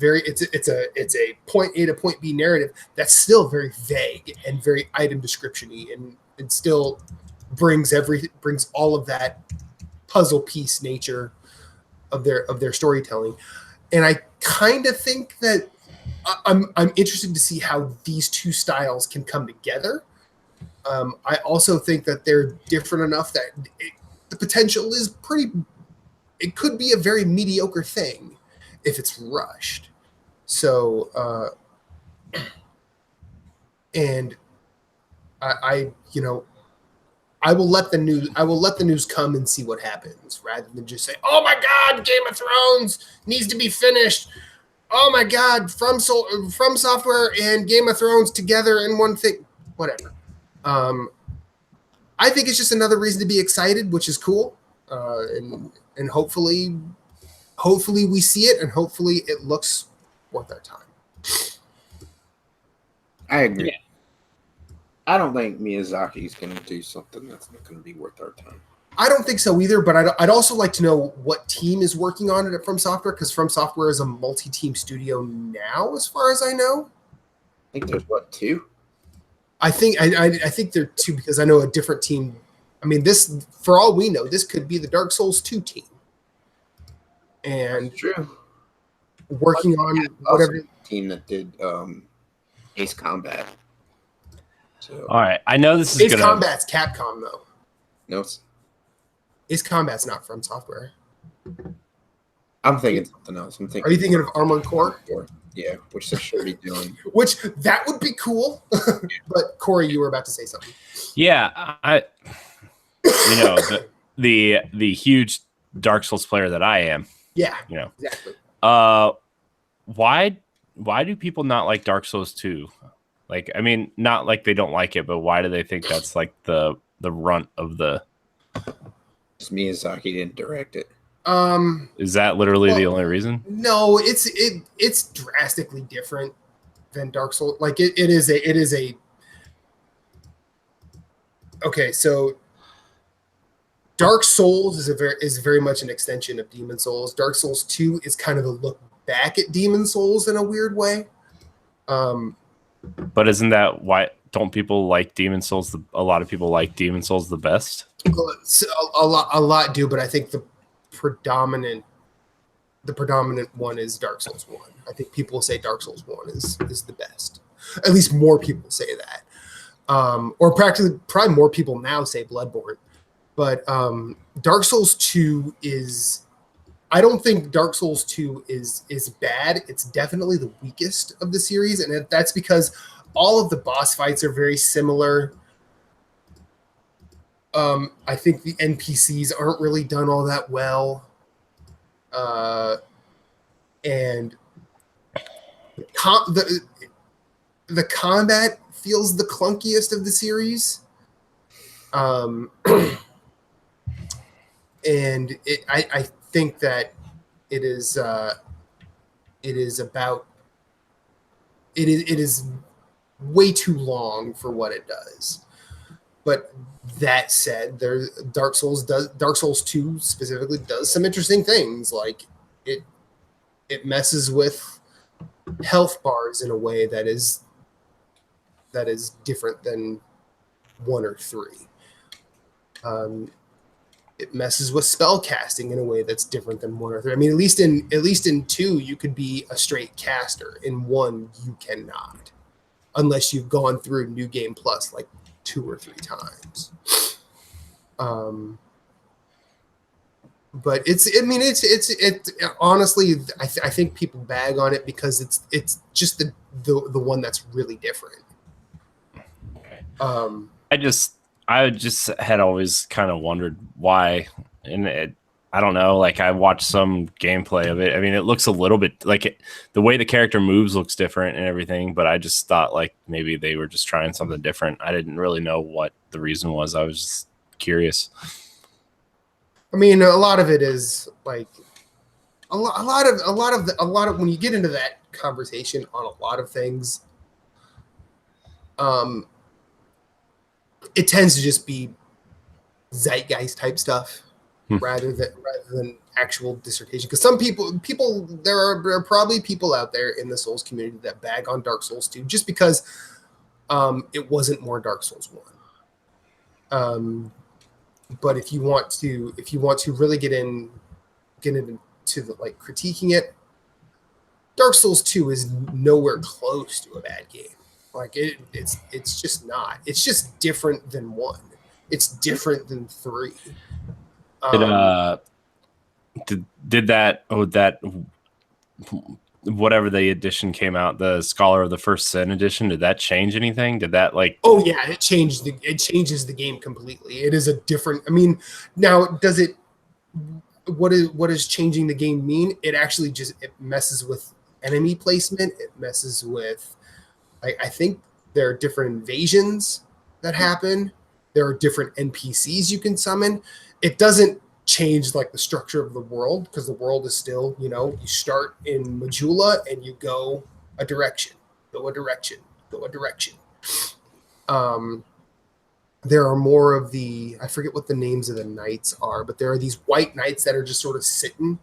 a point A to point B narrative that's still very vague and very item description-y, and it still brings all of that puzzle piece nature of their storytelling. And I kind of think that I'm interested to see how these two styles can come together. I also think that they're different enough that the potential is pretty. It could be a very mediocre thing if it's rushed. So, and I will let the news come and see what happens, rather than just say, "Oh my God, Game of Thrones needs to be finished." Oh my God, From Software and Game of Thrones together in one thing. Whatever. I think it's just another reason to be excited, which is cool. And hopefully we see it, and hopefully it looks worth our time. I agree. Yeah. I don't think Miyazaki's going to do something that's not going to be worth our time. I don't think so either, but I'd also like to know what team is working on it at From Software, because From Software is a multi-team studio now, as far as I know. I think there's, what, 2? I think there are 2, because I know a different team. I mean, this, for all we know, this could be the Dark Souls 2 team. And True. working on whatever. Team that did Ace Combat. So All right. I know this is Ace gonna. Combat's Capcom though. no, Ace Combat's not From Software. I'm thinking something else. I'm thinking. Are you thinking of Armored Core? Yeah, which they should be doing. Which that would be cool. But Corey, you were about to say something. Yeah, the huge Dark Souls player that I am. Yeah, You know, exactly. why do people not like Dark Souls 2? Like, I mean, not like they don't like it, but why do they think that's like the runt of the? Just Miyazaki didn't direct it. Is that literally the Well, only reason? No, it's drastically different than Dark Souls. Like it is a. Okay, so Dark Souls is very much an extension of Demon Souls. Dark Souls 2 is kind of a look back at Demon Souls in a weird way. But isn't that why don't people like Demon Souls? A lot of people like Demon Souls the best. So a lot do, but I think the predominant one is Dark Souls 1. I think people say Dark Souls 1 is the best. At least more people say that. Or probably more people now say Bloodborne. But Dark Souls 2 is, I don't think Dark Souls 2 is bad. It's definitely the weakest of the series, and that's because all of the boss fights are very similar. I think the NPCs aren't really done all that well. And the combat feels the clunkiest of the series. And I think that it is way too long for what it does. But that said, Dark Souls 2 specifically does some interesting things. Like it messes with health bars in a way that is different than 1 or 3. It messes with spell casting in a way that's different than 1 or 3. I mean, at least in 2, you could be a straight caster. In 1, you cannot, unless you've gone through New Game Plus like 2 or 3 times. But it's honestly, I think people bag on it because it's just the one that's really different. I just had always kind of wondered why, and I don't know. Like, I watched some gameplay of it. I mean, it looks a little bit like the way the character moves looks different and everything. But I just thought like maybe they were just trying something different. I didn't really know what the reason was. I was just curious. I mean, a lot of it is like a lot of when you get into that conversation on a lot of things, it tends to just be zeitgeist type stuff rather than actual dissertation. Because some people there are probably people out there in the Souls community that bag on Dark Souls 2 just because it wasn't more Dark Souls 1. But if you want to really get into the, like, critiquing it, Dark Souls 2 is nowhere close to a bad game. Like it's just not. It's just different than 1. It's different than 3. Did that whatever the edition came out, the Scholar of the First Sin edition, did that change anything? Did that like? Oh yeah, it changes the game completely. It is a different. I mean, now does it? What is changing the game mean? It actually it messes with enemy placement. It messes with. I think there are different invasions that happen. There are different NPCs you can summon. It doesn't change like the structure of the world because the world is still, you start in Majula and you go a direction. There are more of I forget what the names of the knights are, but there are these white knights that are just sort of sitting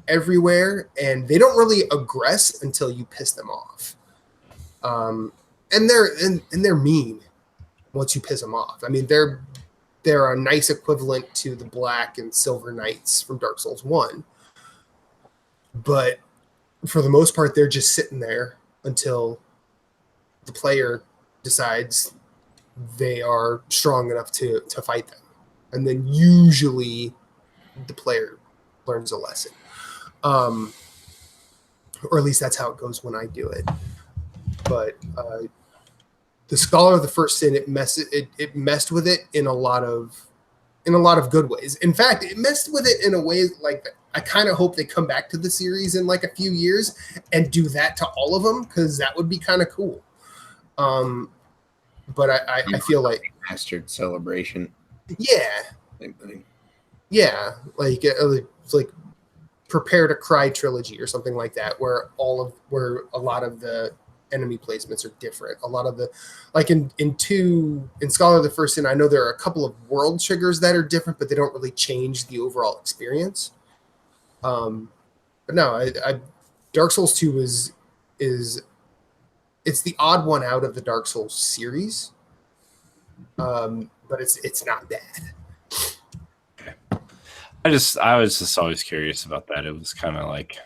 everywhere and they don't really aggress until you piss them off. And they're mean once you piss them off. I mean, they're a nice equivalent to the black and silver knights from Dark Souls 1. But for the most part, they're just sitting there until the player decides they are strong enough to fight them. And then usually the player learns a lesson. Or at least that's how it goes when I do it. But the Scholar of the First Sin, it messed with it in a lot of good ways. In fact, it messed with it in a way like I kind of hope they come back to the series in like a few years and do that to all of them, because that would be kind of cool. But I feel like Mastered Celebration. Yeah. Yeah, like Prepare to Cry trilogy or something like that, where a lot of the enemy placements are different. A lot of the, like in Scholar of the First Sin, I know there are a couple of world triggers that are different, but they don't really change the overall experience. But no, Dark Souls 2 is it's the odd one out of the Dark Souls series, but it's not bad. I was just always curious about that. It was kind of like,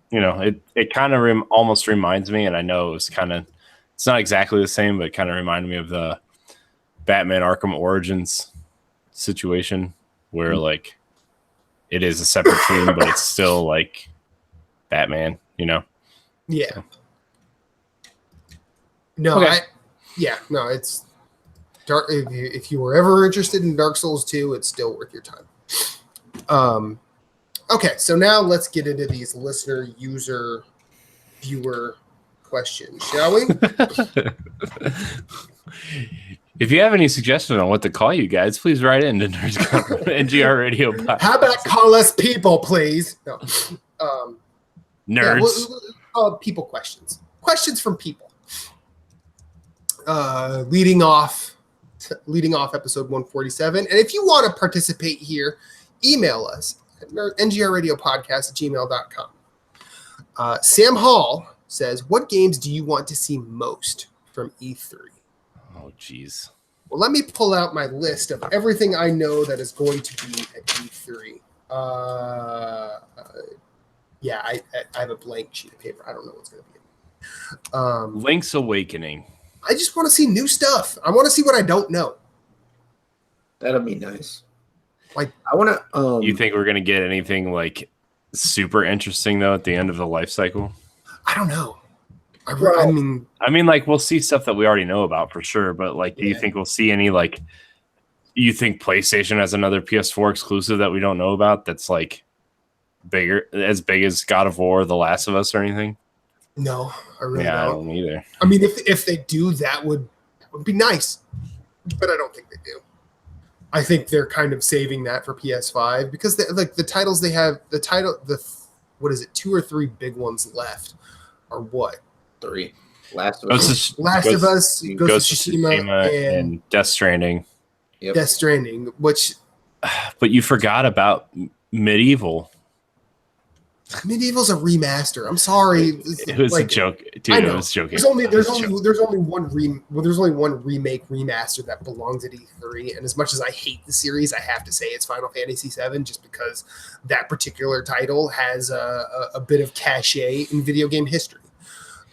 it kind of almost reminds me, and I know it's not exactly the same, but it kind of reminded me of the Batman Arkham Origins situation where like it is a separate team, but it's still like Batman, Yeah. So. No, Okay. It's dark. If you were ever interested in Dark Souls 2, it's still worth your time. Okay, so now let's get into these listener, user, viewer questions, shall we? If you have any suggestions on what to call you guys, please write in to NGR Radio Podcast. How about call us people, please? No. Nerds. We'll call people questions. Questions from people. Leading off episode 147. And if you want to participate here, email us at ngradiopodcast@gmail.com. Sam Hall says, what games do you want to see most from E3? Oh, geez. Well, let me pull out my list of everything I know that is going to be at E3. I have a blank sheet of paper. I don't know what's going to be. Link's Awakening. I just want to see new stuff. I want to see what I don't know. That'll be nice. Like, I want to. You think we're going to get anything like super interesting though at the end of the life cycle? I don't know. I mean, like we'll see stuff that we already know about for sure, but like, do you think we'll see any like? You think PlayStation has another PS4 exclusive that we don't know about that's like as big as God of War, The Last of Us, or anything? No, I really don't. I don't either. I mean, if they do, that would be nice, but I don't think they do. I think they're kind of saving that for PS5 because the titles they have, what is it, 2 or 3 big ones left are what? 3. Last of Us, Ghost of Tsushima, and Death Stranding. Yep. Death Stranding, which. But you forgot about Medieval. Medieval's a remaster. I'm sorry. It was a joke, dude. I was joking. There's only one remake remaster that belongs at E3, and as much as I hate the series, I have to say it's Final Fantasy VII, just because that particular title has a bit of cachet in video game history.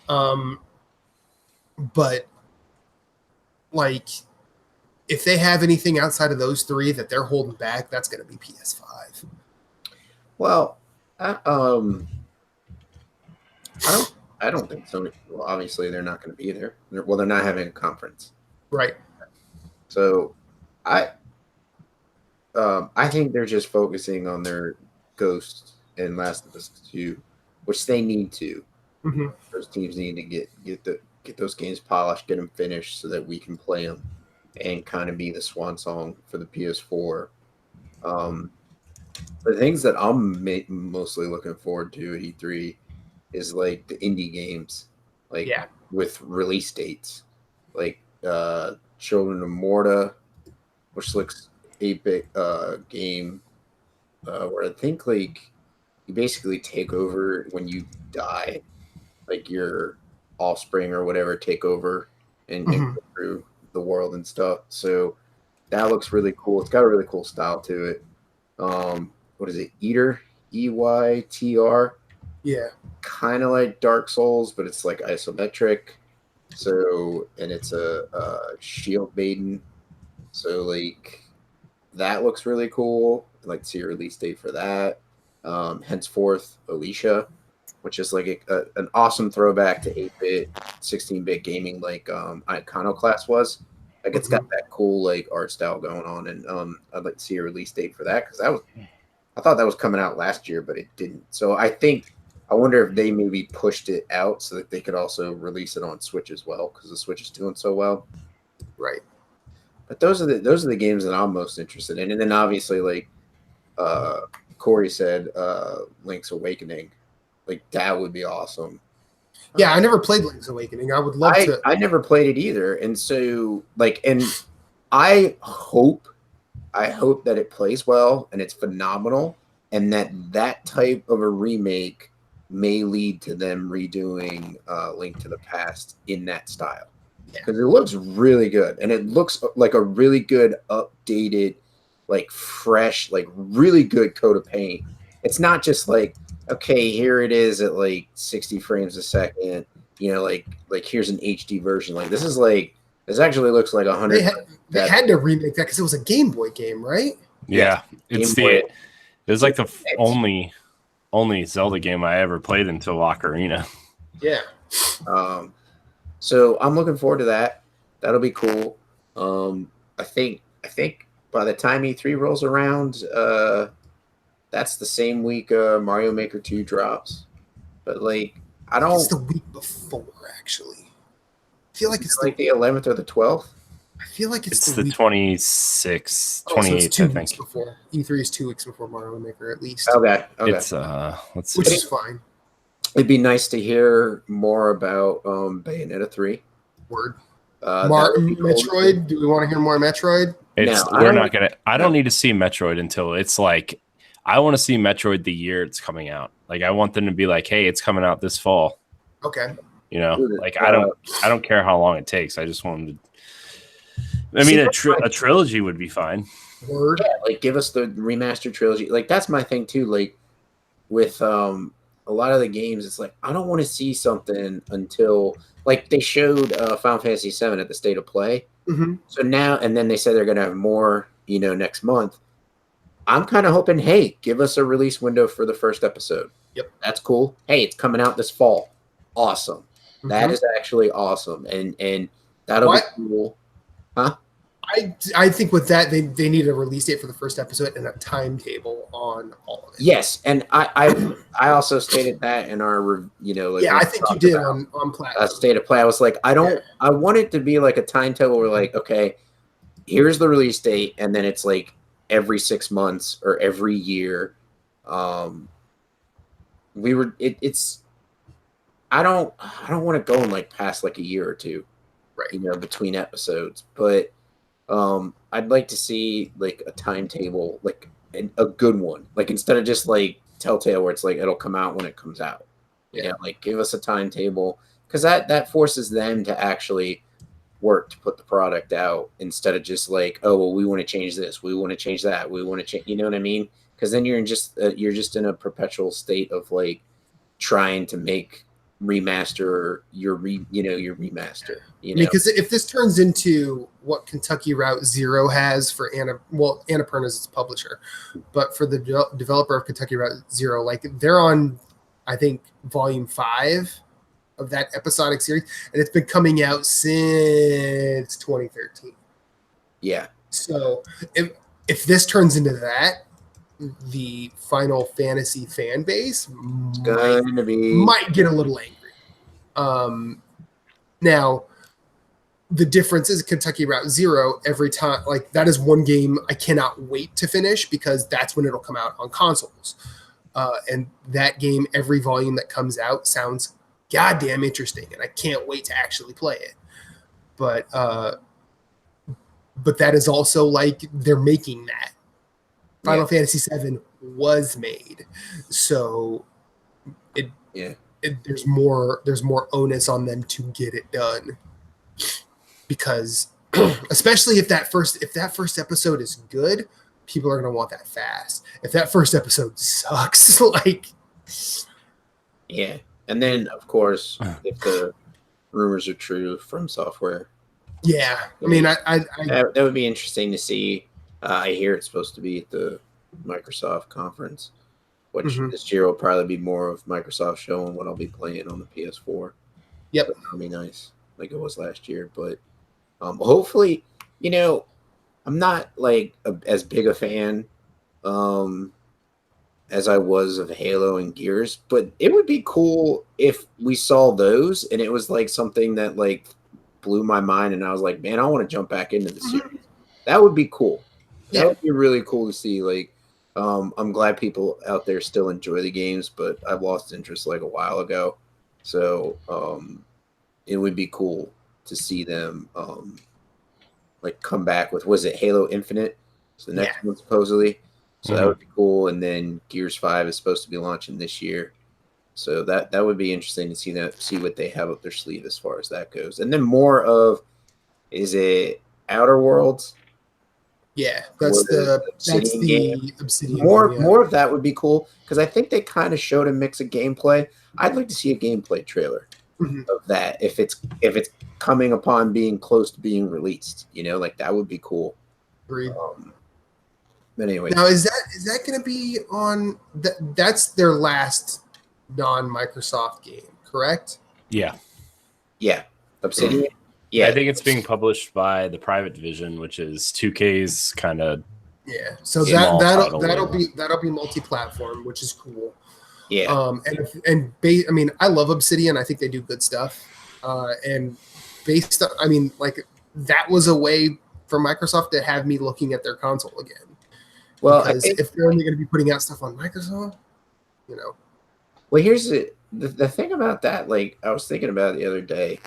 But like, if they have anything outside of those 3 that they're holding back, that's going to be PS5. Well. I don't think so. Well, obviously they're not going to be there. They're not having a conference, right? So, I think they're just focusing on their Ghost and Last of Us 2, which they need to. Mm-hmm. Those teams need to get those games polished, get them finished, so that we can play them and kind of be the swan song for the PS4. The things that I'm mostly looking forward to at E3 is like the indie games, like with release dates, like Children of Morta, which looks 8-bit game where I think like you basically take over when you die, like your offspring or whatever take over and go through the world and stuff. So that looks really cool. It's got a really cool style to it. What is it? Eater, EYTR. Yeah. Kind of like Dark Souls, but it's like isometric. So, and it's a Shield Maiden. So, like, that looks really cool. I'd like to see a release date for that. Henceforth, Alicia, which is like an awesome throwback to 8-bit, 16-bit gaming, like Iconoclast was. Like, it's got that cool like art style going on, and I'd like to see a release date for that because I thought that was coming out last year, but it didn't. So I wonder if they maybe pushed it out so that they could also release it on Switch as well because the Switch is doing so well. Right. But those are the games that I'm most interested in, and then obviously like Corey said, Link's Awakening, like that would be awesome. Yeah, I never played Link's Awakening. I would love to. I never played it either, and so like, and I hope that it plays well and it's phenomenal, and that type of a remake may lead to them redoing Link to the Past in that style because it looks really good, and it looks like a really good updated, like fresh, like really good coat of paint. It's not just like, okay, here it is at like 60 frames a second, you know, like here's an HD version. Like this actually looks like 100. They had to remake that because it was a Game Boy game, right? Yeah, it's Game it was like the only Zelda game I ever played until Ocarina. Yeah. So I'm looking forward to that. That'll be cool. I think by the time E3 rolls around, that's the same week Mario Maker 2 drops. But like, It's the week before, actually. I feel like it's like the 11th or the 12th. I feel like it's the 26th, 28th, it's 2 I weeks think. before. E3 is 2 weeks before Mario Maker, at least. Okay. It's let's see. Which is fine. It'd be nice to hear more about Bayonetta 3. Word. That would be cool. Metroid. Do we want to hear more Metroid? I don't need to see Metroid until it's like, I want to see Metroid the year it's coming out. Like I want them to be like, hey, it's coming out this fall. Okay. You know, like I don't care how long it takes. I just want them to. I mean, a trilogy would be fine. Word. Yeah, like give us the remastered trilogy. Like that's my thing too. Like with a lot of the games, it's like I don't want to see something until like they showed Final Fantasy VII at the State of Play. Mm-hmm. So now, and then they said they're going to have more, you know, next month. I'm kind of hoping, hey, give us a release window for the first episode. Yep. That's cool. Hey, it's coming out this fall. Awesome. Mm-hmm. That is actually awesome. And that'll be cool. Huh? I think with that, they need a release date for the first episode and a timetable on all of it. Yes. And I also stated that in our, you know, like, yeah, I think you did on platform. State of Play. I was like, I want it to be like a timetable where like, okay, here's the release date. And then it's like, every 6 months or every year. It's I don't want to go in like past like a year or two, right? You know, between episodes, but I'd like to see like a timetable, like a good one, like instead of just like Telltale where it's like it'll come out when it comes out. Yeah, like give us a timetable because that forces them to actually work to put the product out instead of just like, oh well, we want to change this, we want to change that, we want to change, you know what I mean? Because then you're just in a perpetual state of like trying to make remaster your remaster, you know? Because if this turns into what Kentucky Route Zero has for Annapurna is its publisher, but for the developer of Kentucky Route Zero, like they're on, I think, volume 5 of that episodic series, and it's been coming out since 2013. Yeah. So if this turns into that, the Final Fantasy fan base might get a little angry. Now, the difference is Kentucky Route Zero, every time, like that is one game I cannot wait to finish because that's when it'll come out on consoles. And that game, every volume that comes out sounds goddamn interesting, and I can't wait to actually play it. But that is also like they're making that. Final Fantasy VII was made, so there's more onus on them to get it done, because especially if that first episode is good, people are gonna want that fast. If that first episode sucks, like yeah. And then, of course, if the rumors are true from software. Yeah, I mean, I That would be interesting to see. I hear it's supposed to be at the Microsoft conference, which Mhm. this year will probably be more of Microsoft showing what I'll be playing on the PS4. Yep. That'll be nice, like it was last year. But hopefully, I'm not like as big a fan as I was of Halo and Gears, but it would be cool if we saw those and it was like something that like blew my mind, and I was like, man, I want to jump back into the series. That would be cool. That Yeah. would be really cool to see. Like, I'm glad people out there still enjoy the games, but I've lost interest like a while ago. So it would be cool to see them like come back with, was it Halo Infinite? So the next one supposedly. So that would be cool. And then Gears 5 is supposed to be launching this year. So that would be interesting to see what they have up their sleeve as far as that goes. And then more of, is it Outer Worlds? Yeah, that's the Obsidian. More of that would be cool, because I think they kind of showed a mix of gameplay. I'd like to see a gameplay trailer of that if it's coming upon being close to being released. Like that would be cool. Agreed. But anyway, Now is that going to be on? That's their last non-Microsoft game, correct? Yeah. Obsidian. Yeah, I think it's being published by the Private Division, which is 2K's kind of. Yeah, so Small that'll title. be multi-platform, which is cool. Yeah. I mean, I love Obsidian. I think they do good stuff. And based on, I mean, like that was a way for Microsoft to have me looking at their console again. Well, because if they're only going to be putting out stuff on Microsoft, Well, here's the thing about that. Like, I was thinking about it the other day.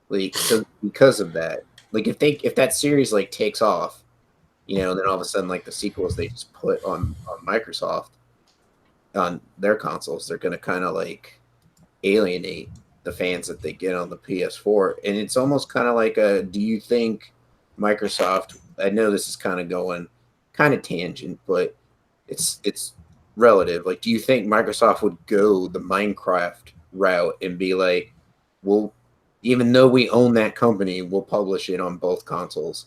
Like, so because of that, like if that series like takes off, then all of a sudden like the sequels they just put on Microsoft on their consoles, they're going to kind of like alienate the fans that they get on the PS4. And it's almost kind of like do you think Microsoft, I know this is kind of going kind of tangent, but it's relative. Like, do you think Microsoft would go the Minecraft route and be like, well, even though we own that company, we'll publish it on both consoles,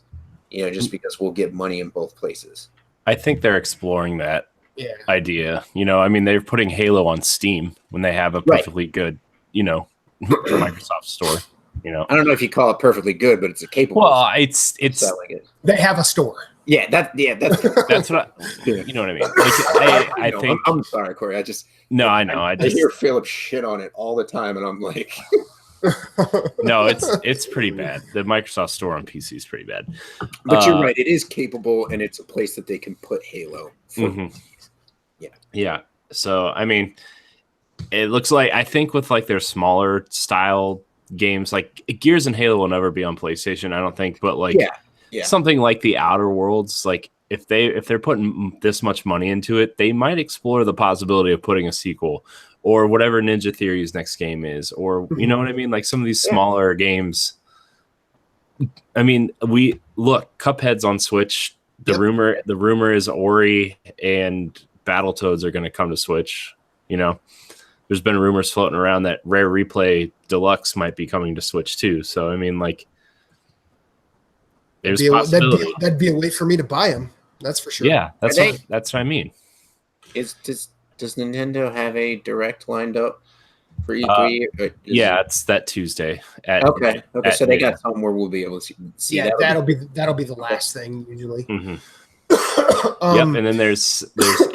just because we'll get money in both places? I think they're exploring that idea. I mean, they're putting Halo on Steam when they have a perfectly good, Microsoft store. I don't know if you call it perfectly good, but it's a capable. Well, it's selling it. they have a store. Yeah, that's that's what you know what I mean. Like, I think I'm sorry, Corey. I know. I hear Philip shit on it all the time, and I'm like, no, it's pretty bad. The Microsoft store on PC is pretty bad. But you're right; it is capable, and it's a place that they can put Halo. Yeah. So I mean, it looks like, I think with like their smaller style games, like Gears and Halo will never be on PlayStation, I don't think. But like, something like the Outer Worlds, like if they're putting this much money into it, they might explore the possibility of putting a sequel or whatever Ninja Theory's next game is, or you know what I mean? Like some of these smaller games. I mean, Cuphead's on Switch. The rumor is Ori and Battletoads are going to come to Switch. There's been rumors floating around that Rare Replay Deluxe might be coming to Switch too. So I mean, like, there's possibility. That'd be a way for me to buy them. That's for sure. Yeah, that's what I mean. Does Nintendo have a direct lined up for E3? Yeah, it's that Tuesday. Okay. So they got something where we'll be able to see. Yeah, that'll be the last thing usually. Mm-hmm. And then there's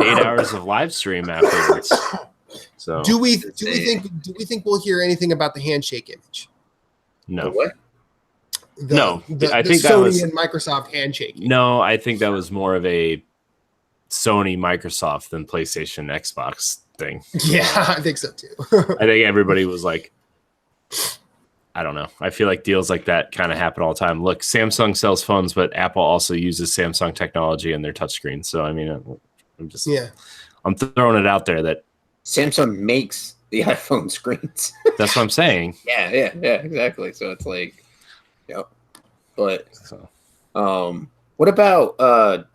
8 hours of live stream afterwards. So do we think we'll hear anything about the handshake image? No. What? I think Sony that was and Microsoft handshake. No, I think that was more of a Sony, Microsoft than PlayStation, Xbox thing. Yeah, I think so too. I think everybody was like, I don't know. I feel like deals like that kind of happen all the time. Look, Samsung sells phones, but Apple also uses Samsung technology in their touchscreen. So I mean, I'm throwing it out there that Samsung makes the iPhone screens. That's what I'm saying. Yeah, exactly. So it's like, But what about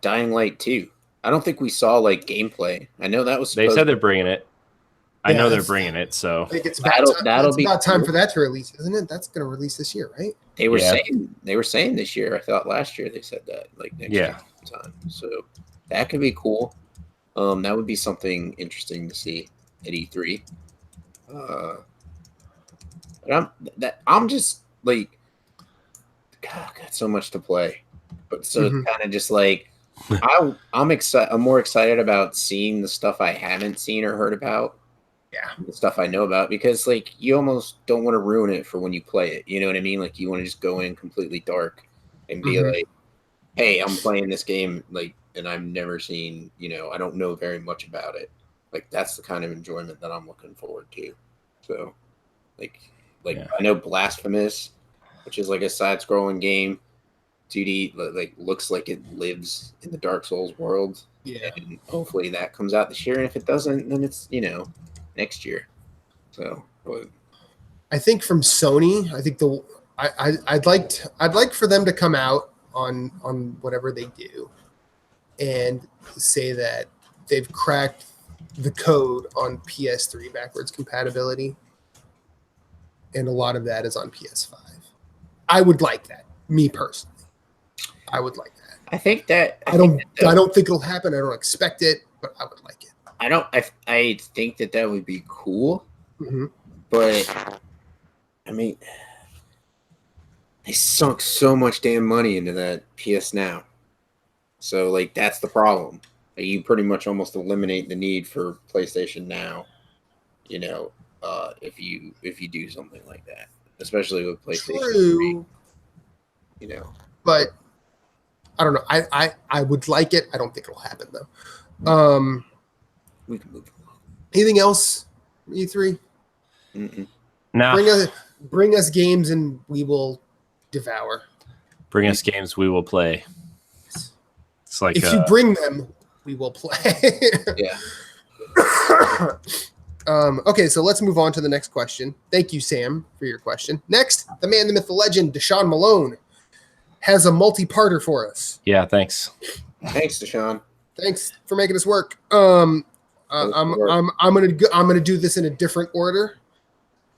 Dying Light 2? I don't think we saw like gameplay. I know that was they said they're bringing it. I Yeah, know they're that's- bringing it, so I think it's That'll be about time cool. for that to release, isn't it? That's going to release this year, right? They were Yeah. saying this year. I thought last year they said that, like next Yeah. year sometime. So that could be cool. That would be something interesting to see at E3. But I'm just like, God, I've got so much to play. But so Mhm. it's kind of just like I'm excited. I'm more excited about seeing the stuff I haven't seen or heard about. Yeah. The stuff I know about, because like you almost don't want to ruin it for when you play it. You know what I mean? Like you want to just go in completely dark and be Mhm. like, "Hey, I'm playing this game like, and I've never seen. I don't know very much about it." Like that's the kind of enjoyment that I'm looking forward to. So, like Yeah. I know Blasphemous, which is like a side-scrolling game, 2D, like looks like it lives in the Dark Souls world. Yeah. And hopefully that comes out this year. And if it doesn't, then it's next year. So but I think from Sony, I think I'd like for them to come out on whatever they do and say that they've cracked the code on PS3 backwards compatibility, and a lot of that is on PS5. I would like that, me personally. I would like that. I think that I don't think it'll happen. I don't expect it, but I would like it. I think that would be cool, Mhm. but I mean, they sunk so much damn money into that PS Now, so like that's the problem. You pretty much almost eliminate the need for PlayStation Now. If you do something like that, especially with PlayStation 3, True, but I don't know. I would like it. I don't think it'll happen though. we can move along. Anything else? E3. Mm-mm. now Bring us games and we will devour. bring us games we will play. It's like If you bring them, we will play. Yeah. Okay, so let's move on to the next question. Thank you, Sam, for your question. Next, the man, the myth, the legend, Deshaun Malone, has a multi-parter for us. yeah, thanks. Thanks, Deshaun. Thanks for making this work. I'm gonna do this in a different order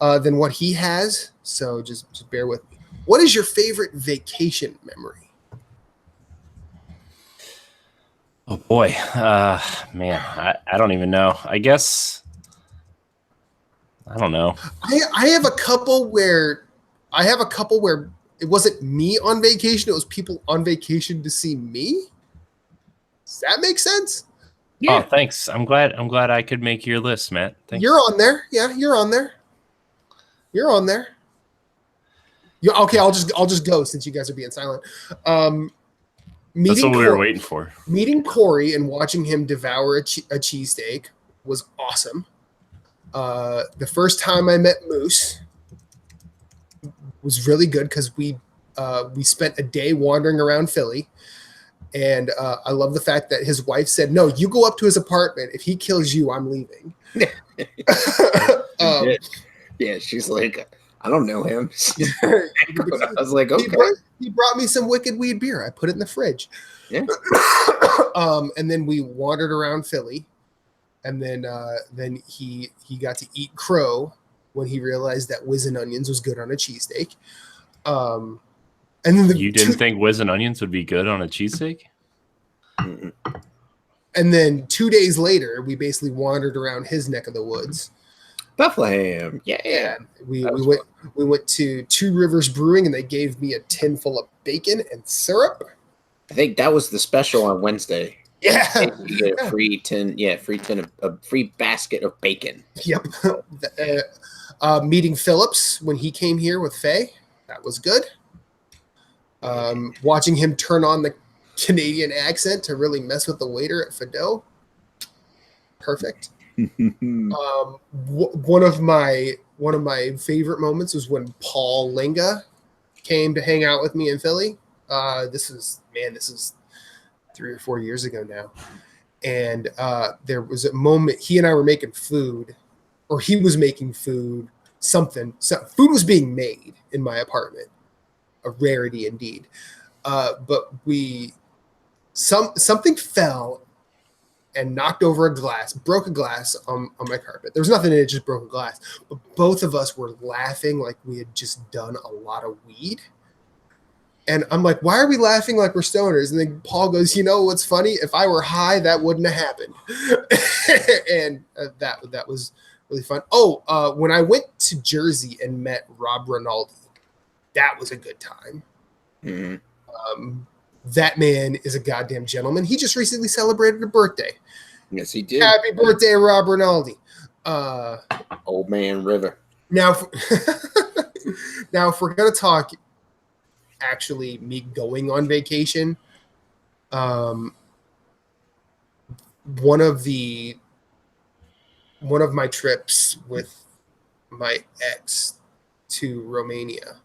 than what he has. So just bear with me. What is your favorite vacation memory? Oh boy, man, I don't even know. I guess I don't know. I have a couple where it wasn't me on vacation; it was people on vacation to see me. Does that make sense? Oh, thanks. I'm glad I could make your list, Matt. Thanks. You're on there. Yeah, you're on there. You're on there. Okay, I'll just go since you guys are being silent. That's what we were waiting for. Meeting Corey and watching him devour a cheesesteak was awesome. The first time I met Moose was really good because we spent a day wandering around Philly. And I love the fact that his wife said, "No, you go up to his apartment. If he kills you, I'm leaving." Yeah, she's like, I don't know him. I was like, okay. He brought me some Wicked Weed beer. I put it in the fridge. Yeah. And then we wandered around Philly, and then he got to eat crow when he realized that whiz and onions was good on a cheesesteak. And then You didn't think whiz and onions would be good on a cheesesteak? Mm-mm. And then 2 days later, we basically wandered around his neck of the woods. Bethlehem. Yeah. We That was went to Two Rivers Brewing, and they gave me a tin full of bacon and syrup. I think that was the special on Wednesday. Yeah. You get a free tin a free basket of bacon. Yep. Meeting Phillips when he came here with Faye, that was good. Watching him turn on the Canadian accent to really mess with the waiter at Fado, perfect. One of my favorite moments was when Paul Linga came to hang out with me in Philly. This is 3 or 4 years ago now, and there was a moment he and I were making food, or he was making food. Food was being made in my apartment, a rarity indeed. But something fell and knocked over a glass, broke a glass on my carpet. There was nothing in it, just broke a glass. But both of us were laughing like we had just done a lot of weed. And I'm like, why are we laughing like we're stoners? And then Paul goes, you know what's funny? If I were high, that wouldn't have happened. And that was really fun. Oh, when I went to Jersey and met Rob Rinaldi, that was a good time. Mm-hmm. That man is a goddamn gentleman. He just recently celebrated a birthday. Yes, he did. Happy birthday, Rob Rinaldi. Old Man River. Now, if we're going to talk actually me going on vacation, one of my trips with my ex to Romania,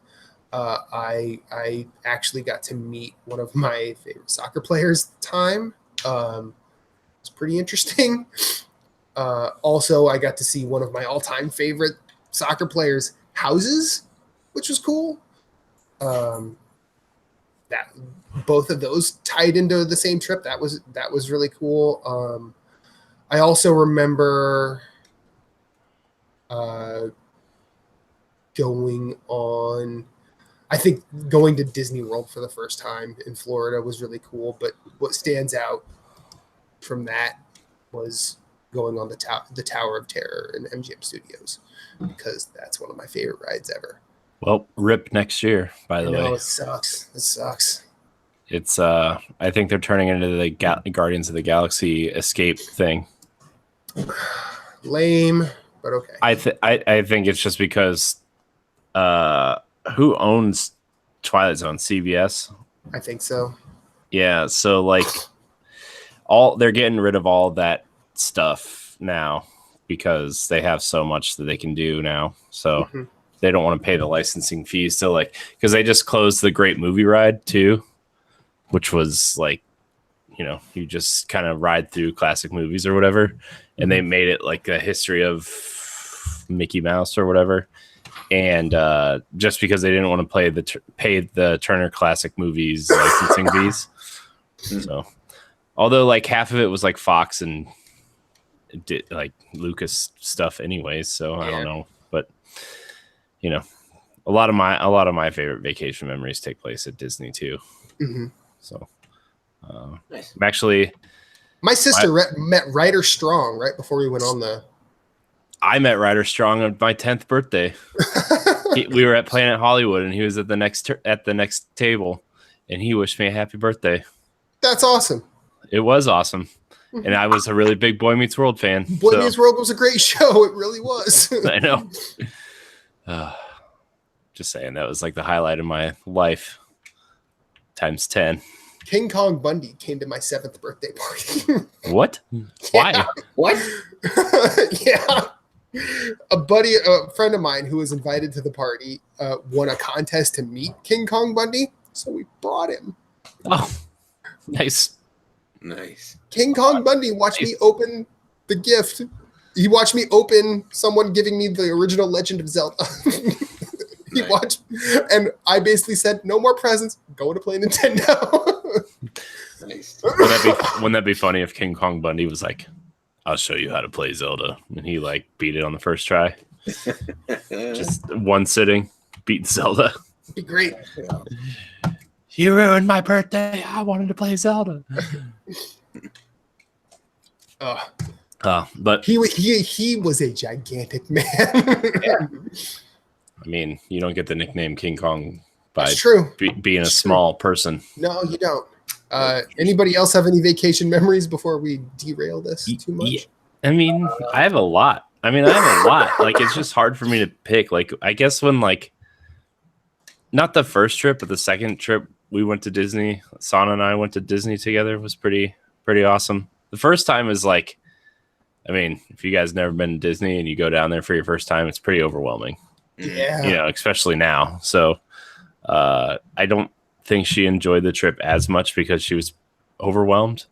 I actually got to meet one of my favorite soccer players at the time. It's pretty interesting. Also, I got to see one of my all-time favorite soccer players' houses, which was cool. That both of those tied into the same trip. That was really cool. I also remember going to Disney World for the first time in Florida was really cool. But what stands out from that was going on the Tower of Terror in MGM Studios, because that's one of my favorite rides ever. Well, RIP next year, by the way. It sucks. It sucks. It's I think they're turning into the Guardians of the Galaxy escape thing. Lame, but okay. I think it's just because who owns Twilight Zone? CBS? I think so. Yeah, so like they're getting rid of all that stuff now because they have so much that they can do now. So they don't want to pay the licensing fees. So like, because they just closed the Great Movie Ride too, which was like, you know, you just kind of ride through classic movies or whatever. And they made it like a history of Mickey Mouse or whatever. And just because they didn't want to pay the Turner Classic Movies licensing fees. So, although like half of it was like Fox and like Lucas stuff anyways. So I don't know, but you know, a lot of my favorite vacation memories take place at Disney too. So Nice. I'm actually, my sister met Ryder Strong right before we went on the. I met Ryder Strong on my 10th birthday. We were at Planet Hollywood, and he was at the next table, and he wished me a happy birthday. That's awesome. It was awesome, and I was a really big Boy Meets World fan. Boy Meets World was a great show. It really was. I know. Just saying, that was like the highlight of my life times 10. King Kong Bundy came to my 7th birthday party. What? Why? What? Yeah. A friend of mine who was invited to the party won a contest to meet King Kong Bundy, so we brought him. Oh, nice. King Kong Bundy watched me open the gift. He watched me open someone giving me the original Legend of Zelda. He watched, and I basically said, "No more presents. Go to play Nintendo." Nice. Wouldn't that be funny if King Kong Bundy was like, "I'll show you how to play Zelda," and he like beat it on the first try, just one sitting, beating Zelda. Be great. You ruined my birthday. I wanted to play Zelda. But he was a gigantic man. Yeah. I mean, you don't get the nickname King Kong by That's true. Being a small person. No, you don't. Anybody else have any vacation memories before we derail this too much? Yeah. I mean, I have a lot. Like, it's just hard for me to pick. Like, I guess when like, not the first trip, but the second trip we went to Disney, Sana and I went to Disney together, was pretty awesome. The first time is like, I mean, if you guys never been to Disney and you go down there for your first time, it's pretty overwhelming. Yeah. You know, especially now. So I don't think she enjoyed the trip as much because she was overwhelmed.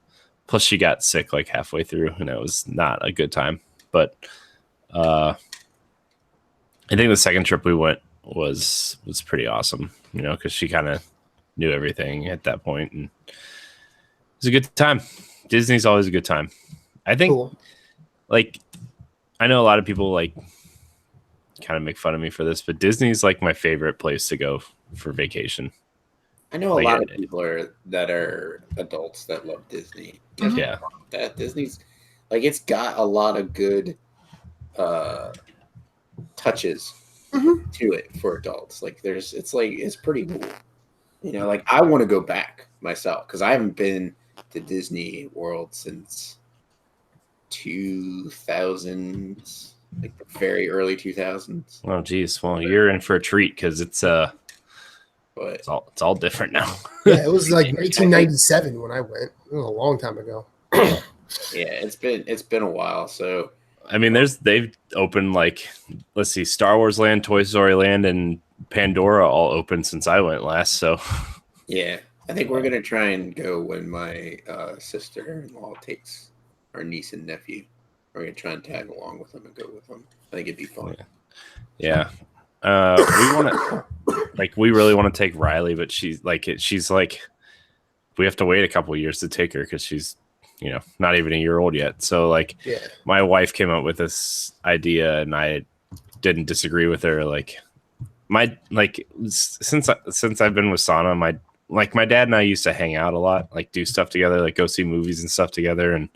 Plus she got sick like halfway through, and it was not a good time. But I think the second trip we went was pretty awesome, you know, because she kind of knew everything at that point, and it was a good time. Disney's always a good time. I think Cool. like I know a lot of people like kind of make fun of me for this, but Disney's like my favorite place to go for vacation. I know a Like, lot of people that are adults that love Disney. There's Yeah. nothing wrong with that Disney's like it's got a lot of good touches Mhm. to it for adults. Like it's pretty cool. You know, like I want to go back myself because I haven't been to Disney World since 2000s, like the very early 2000s. Oh geez, well you're in for a treat because it's But it's all different now. Yeah, it was like 1997 when I went. It was a long time ago. yeah, it's been a while. So I mean, they've opened like let's see, Star Wars Land, Toy Story Land, and Pandora all open since I went last. So yeah, I think we're gonna try and go when my sister-in-law takes our niece and nephew. We're gonna try and tag along with them and go with them. I think it'd be fun. yeah, we want to we really want to take Riley, but she's like we have to wait a couple years to take her because she's not even a year old yet. So like Yeah. my wife came up with this idea and I didn't disagree with her. Like since I've been with Sana, my dad and I used to hang out a lot, like do stuff together, like go see movies and stuff together and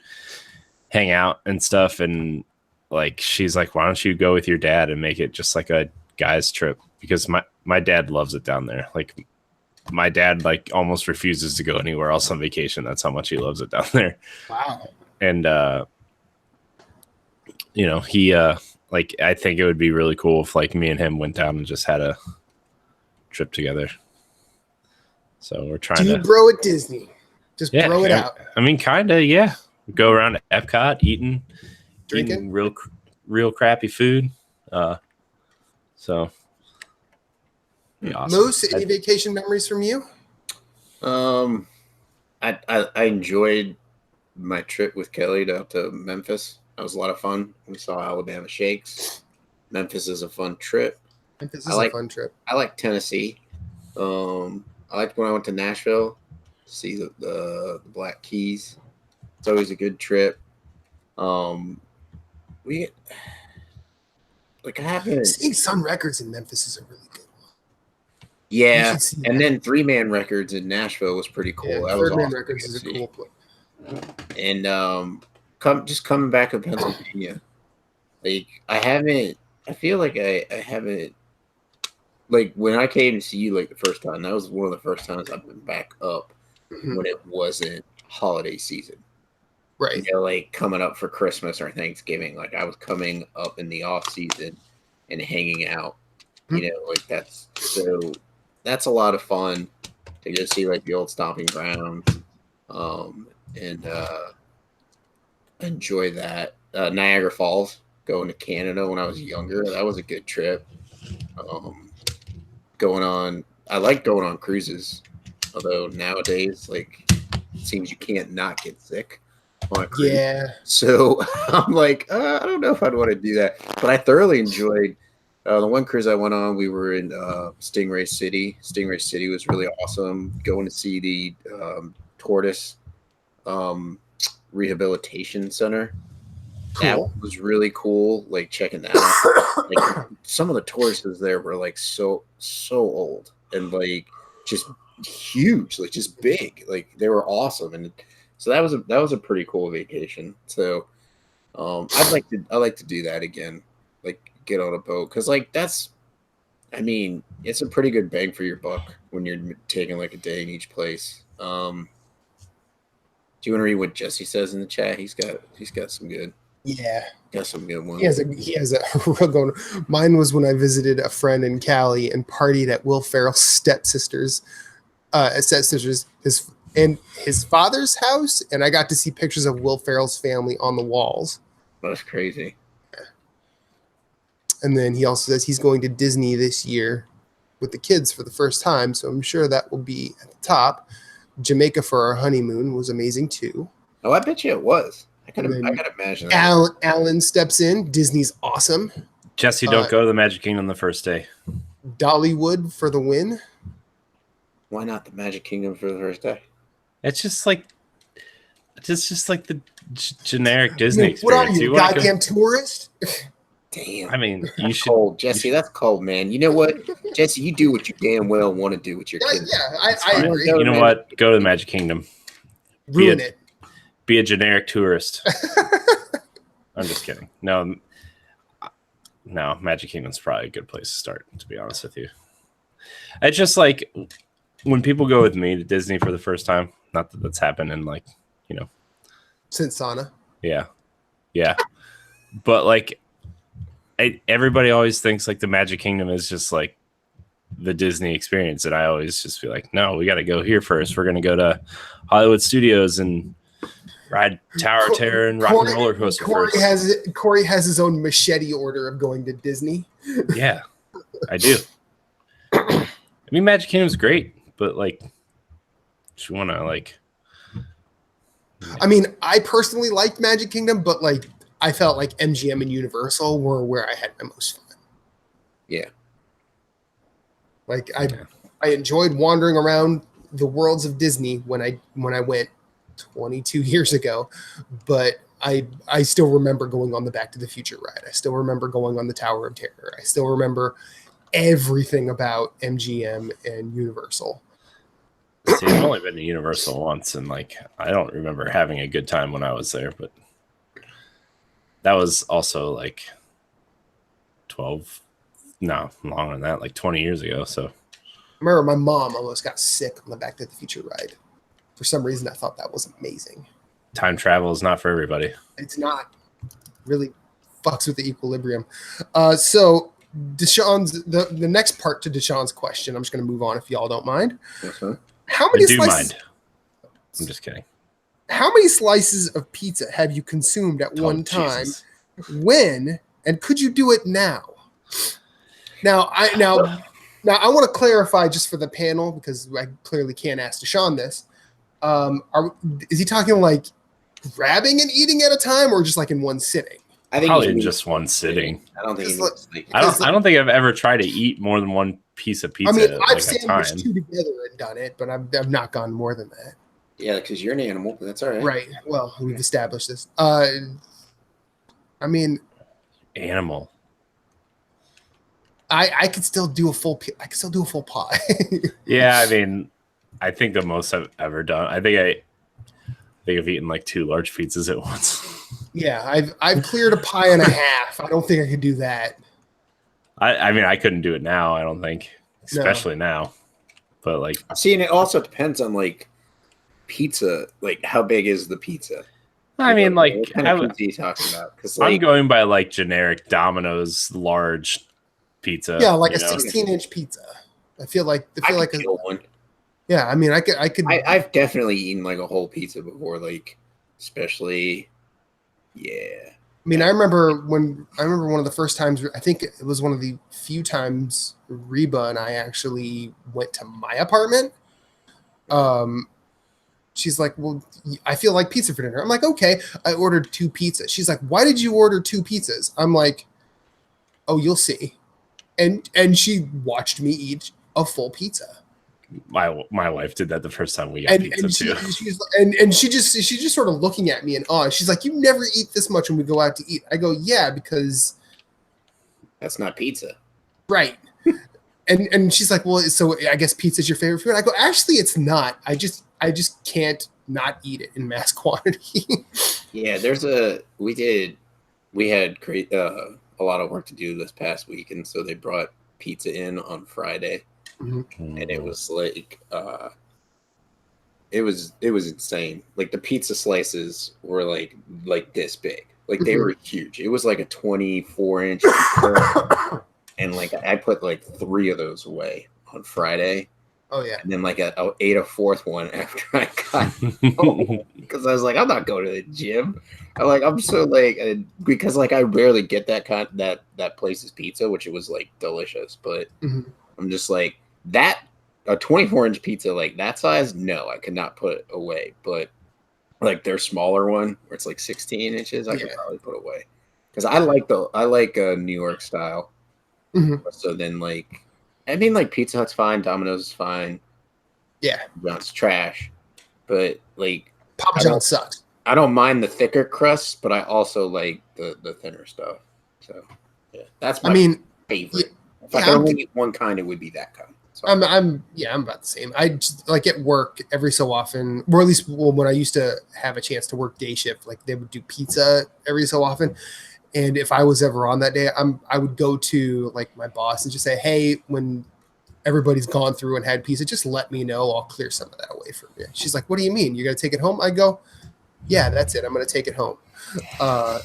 hang out and stuff. And like she's like, why don't you go with your dad and make it just like a guy's trip? Because my dad loves it down there. Like my dad like almost refuses to go anywhere else on vacation. That's how much he loves it down there. Wow. And he like I think it would be really cool if like me and him went down and just had a trip together. So we're trying Do you to bro at Disney? Just bro it out. I mean, kind of, yeah. Go around to Epcot, eating Drinking? real crappy food. So be awesome. Most any vacation memories from you? I enjoyed my trip with Kelly out to Memphis. That was a lot of fun. We saw Alabama Shakes. Memphis is a fun trip. This is I like- a fun trip. I like Tennessee. I liked when I went to Nashville to see the Black Keys. It's always a good trip. We like I haven't. Seeing Sun Records in Memphis is a really good one. You Yeah, should see and that. then 3-Man Records in Nashville was pretty cool. Yeah, That was Third Man awesome Records to is a see. cool place. And coming back to Pennsylvania, like I feel like I haven't, like when I came to see you like the first time, that was one of the first times I've been back up Mhm. when it wasn't holiday season. Right. You know, like coming up for Christmas or Thanksgiving, like I was coming up in the off season and hanging out. You know, like that's a lot of fun to go see like the old stomping grounds, and enjoy that. Niagara Falls, going to Canada when I was younger, that was a good trip. I like going on cruises, although nowadays, like, it seems you can't not get sick on a cruise. Yeah. So I'm like, I don't know if I'd want to do that, but I thoroughly enjoyed the one cruise I went on. We were in Stingray City. Stingray City was really awesome. Going to see the Tortoise Rehabilitation Center. That Cool. was really cool. Like checking that out. Like some of the tortoises there were like so old and like just huge, like just big. Like they were awesome, and so that was a pretty cool vacation. So I like to do that again, like get on a boat, because like it's a pretty good bang for your buck when you're taking like a day in each place. Do you want to read what Jesse says in the chat? He's got some good. Yeah. Got some good ones. He has a real going. Mine was when I visited a friend in Cali and partied at Will Ferrell's stepsister's his father's house, and I got to see pictures of Will Ferrell's family on the walls. That's crazy. And then he also says he's going to Disney this year with the kids for the first time, so I'm sure that will be at the top. Jamaica for our honeymoon was amazing too. Oh, I bet you it was. I could And then imagine that. Alan steps in. Disney's awesome. Jesse, don't go to the Magic Kingdom the first day. Dollywood for the win. Why not the Magic Kingdom for the first day? It's just like It's just like the generic Disney What are experience. you, wanna goddamn tourist? Damn. I mean, you That's should. cold, Jesse. That's cold, man. You know what, Jesse? You do what you damn well want to do with your kids. Yeah, I Fine. agree. You know what? Go to the Magic Kingdom. Ruin it. Be a generic tourist. I'm just kidding. No, Magic Kingdom's probably a good place to start, to be honest with you. It's just like when people go with me to Disney for the first time, not that that's happened in like, Since Sana. yeah. But like everybody always thinks like the Magic Kingdom is just like the Disney experience. And I always just feel like, no, we got to go here first. We're going to go to Hollywood Studios and ride Tower of Terror and Rock and Roller Coaster first. Corey has his own machete order of going to Disney. Yeah, I do. I mean, Magic Kingdom's great, but like, just want to like. I mean, I personally liked Magic Kingdom, but like, I felt like MGM and Universal were where I had my most fun. Yeah. Like I enjoyed wandering around the worlds of Disney when I went 22 years ago, but I still remember going on the Back to the Future ride. I still remember going on the Tower of Terror. I still remember everything about MGM and Universal. See, I've only been to Universal once, and like I don't remember having a good time when I was there, but that was also like 12, no, longer than that, like 20 years ago. So I remember my mom almost got sick on the Back to the Future ride. For some reason, I thought that was amazing. time travel is not for everybody. It's not. Really fucks with the equilibrium. So Deshaun's the next part to Deshaun's question. I'm just going to move on if y'all don't mind. Uh-huh. How many I do slices? mind. I'm just kidding. How many slices of pizza have you consumed at one time? Jesus. When and could you do it now? Now I want to clarify just for the panel because I clearly can't ask Deshaun this. Is he talking like grabbing and eating at a time, or just like in one sitting? I think Probably he in means- just one sitting. I don't think he Just means like, I don't think I've ever tried to eat more than one piece of pizza I mean, at I've like a sandwiched time. two together and done it, but I've not gone more than that. yeah, because you're an animal, but that's all right. Right. Well, we've established this. I mean, Animal. I could still do a full. I could still do a full pie. Yeah, I mean, I think the most I've ever done. I think I've eaten like 2 large pizzas at once. Yeah, I've cleared a pie and a half. I don't think I could do that. I mean, I couldn't do it now. I don't think, especially now. But like, See, and it also depends on like pizza. Like, how big is the pizza? I mean, What like, kind of pizza are you talking about? Because I'm like, going by like generic Domino's large pizza. Yeah, like you a know? 16-inch pizza. I feel like I could kill one. yeah. I mean, I could. I've definitely eaten like a whole pizza before, like especially, yeah. I mean, I remember one of the first times. I think it was one of the few times Reba and I actually went to my apartment. She's like, "Well, I feel like pizza for dinner." I'm like, "Okay." I ordered 2 pizzas. She's like, "Why did you order 2 pizzas?" I'm like, "Oh, you'll see." And she watched me eat a full pizza. My wife did that the first time we got And pizza too. she's just sort of looking at me in awe. She's like, "You never eat this much when we go out to eat." I go, "Yeah, because That's not pizza. right." And she's like, "Well, so I guess pizza's your favorite food." I go, "Actually, it's not. I just can't not eat it in mass quantity." Yeah, we had great a lot of work to do this past week, and so they brought pizza in on Friday, and it was like it was insane. Like the pizza slices were like this big, like they were huge. It was like a 24-inch pizza, and like I put like 3 of those away on Friday. Oh yeah. And then like I ate a 4th one after I got home because I was like, I'm not going to the gym. I'm so like because like I rarely get that place's pizza, which it was like delicious, but I'm just like that a 24-inch pizza like that size. No, I could not put away, but like their smaller one where it's like 16 inches, I could probably put away because I like New York style. So then like. I mean, like Pizza Hut's fine, Domino's is fine. Yeah, John's trash, but like Papa John sucks. I don't mind the thicker crust, but I also like the thinner stuff. So yeah, that's my favorite. If I could only eat one kind, it would be that kind. So. I'm about the same. I just, like at work every so often, or at least when I used to have a chance to work day shift, like they would do pizza every so often. And if I was ever on that day, I would go to like my boss and just say, hey, when everybody's gone through and had pizza, just let me know. I'll clear some of that away from you. She's like, what do you mean? You're going to take it home? I go, yeah, that's it. I'm going to take it home. I'm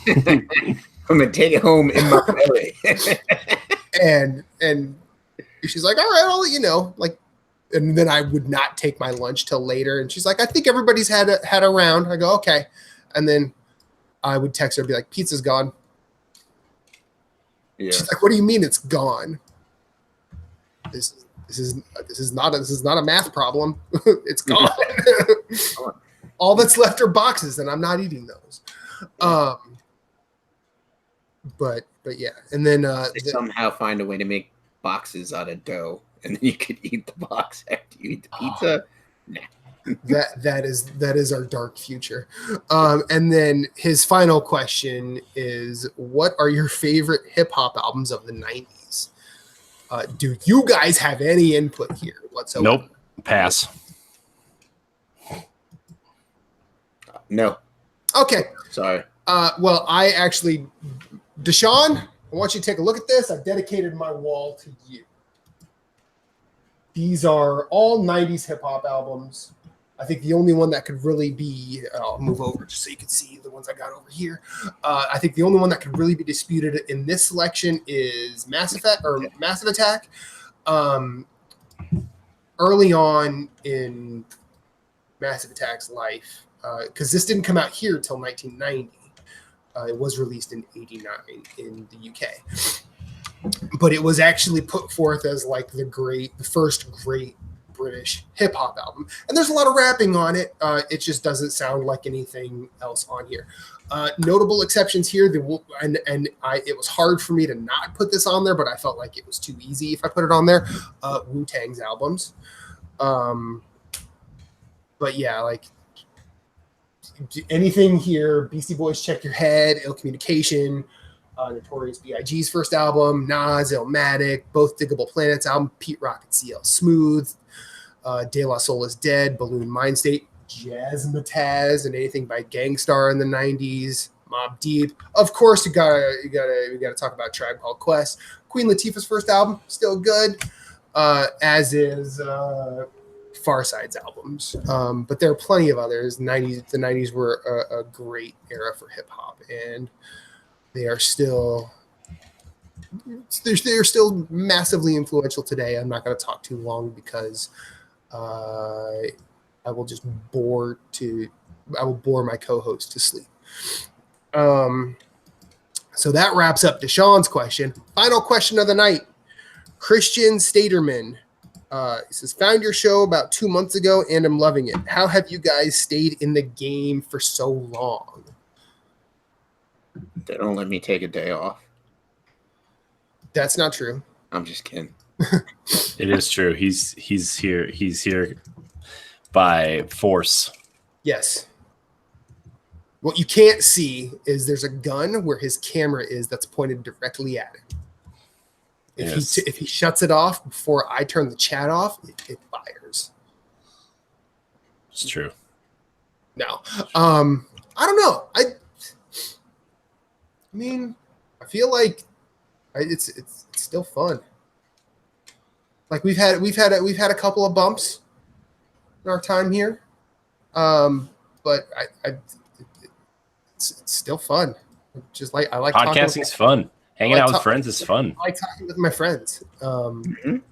going to take it home in my belly. and she's like, all right, I'll let you know. Like, and then I would not take my lunch till later. And she's like, I think everybody's had a round. I go, okay. And then I would text her and be like, pizza's gone. Yeah. She's like, what do you mean it's gone? This is not a math problem. It's gone. All that's left are boxes, and I'm not eating those. But yeah, and then they somehow find a way to make boxes out of dough, and then you could eat the box after you eat the pizza. Nah. that is our dark future. And then his final question is, what are your favorite hip hop albums of the 90s? Do you guys have any input here whatsoever? Nope. Pass. No. Okay. Sorry. Well, I actually, Deshaun, I want you to take a look at this. I've dedicated my wall to you. These are all 90s hip hop albums. I think the only one that could really be, I'll move over just so you can see the ones I got over here. I think the only one that could really be disputed in this selection is Massive Attack. Early on in Massive Attack's life, because this didn't come out here till 1990. It was released in 89 in the UK. But it was actually put forth as like the first great British hip hop album, and there's a lot of rapping on it. It just doesn't sound like anything else on here. Notable exceptions here, it was hard for me to not put this on there, but I felt like it was too easy if I put it on there. Wu-Tang's albums, but yeah, like anything here. Beastie Boys, Check Your Head, Ill Communication. Notorious B.I.G.'s first album, Nas, Illmatic, both Diggable Planets album, Pete Rock and CL Smooth, De La Soul is Dead, Balloon Mind State, Jazzmatazz, and anything by Gangstar in the 90s, Mobb Deep. Of course, we gotta talk about Tribe Called Quest. Queen Latifah's first album, still good, as is Pharcyde's albums. But there are plenty of others. The 90s were a great era for hip hop, and they're still massively influential today. I'm not going to talk too long because I will just bore my co-host to sleep. So that wraps up Deshaun's question. Final question of the night. Christian Staterman he says, found your show about 2 months ago and I'm loving it. How have you guys stayed in the game for so long? They don't let me take a day off. That's not true. I'm just kidding. It is true. He's here. He's here by force. Yes. What you can't see is there's a gun where his camera is that's pointed directly at him. If he shuts it off before I turn the chat off, it fires. It's true. No. I don't know. I mean, I feel like it's still fun. Like we've had a couple of bumps in our time here, but it's still fun. Just like I like podcasting's fun. Hanging out with friends is fun. I like talking with my friends. And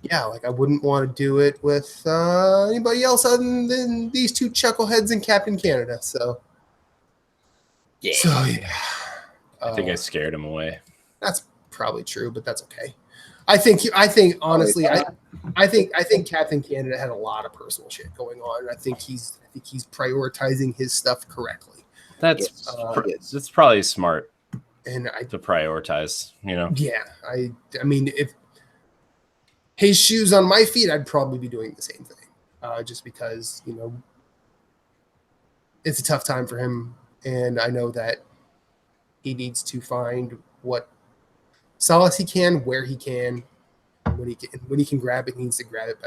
yeah, like I wouldn't want to do it with anybody else other than these two chuckleheads and Captain Canada. So. Yeah. So yeah, I think I scared him away. That's probably true, but that's okay. I think honestly, I think Captain Canada had a lot of personal shit going on. I think he's prioritizing his stuff correctly. That's probably smart and to prioritize. You know. Yeah, I mean, if his shoes on my feet, I'd probably be doing the same thing. just because, it's a tough time for him. And I know that he needs to find what solace he can, where he can, when he can grab it, he needs to grab it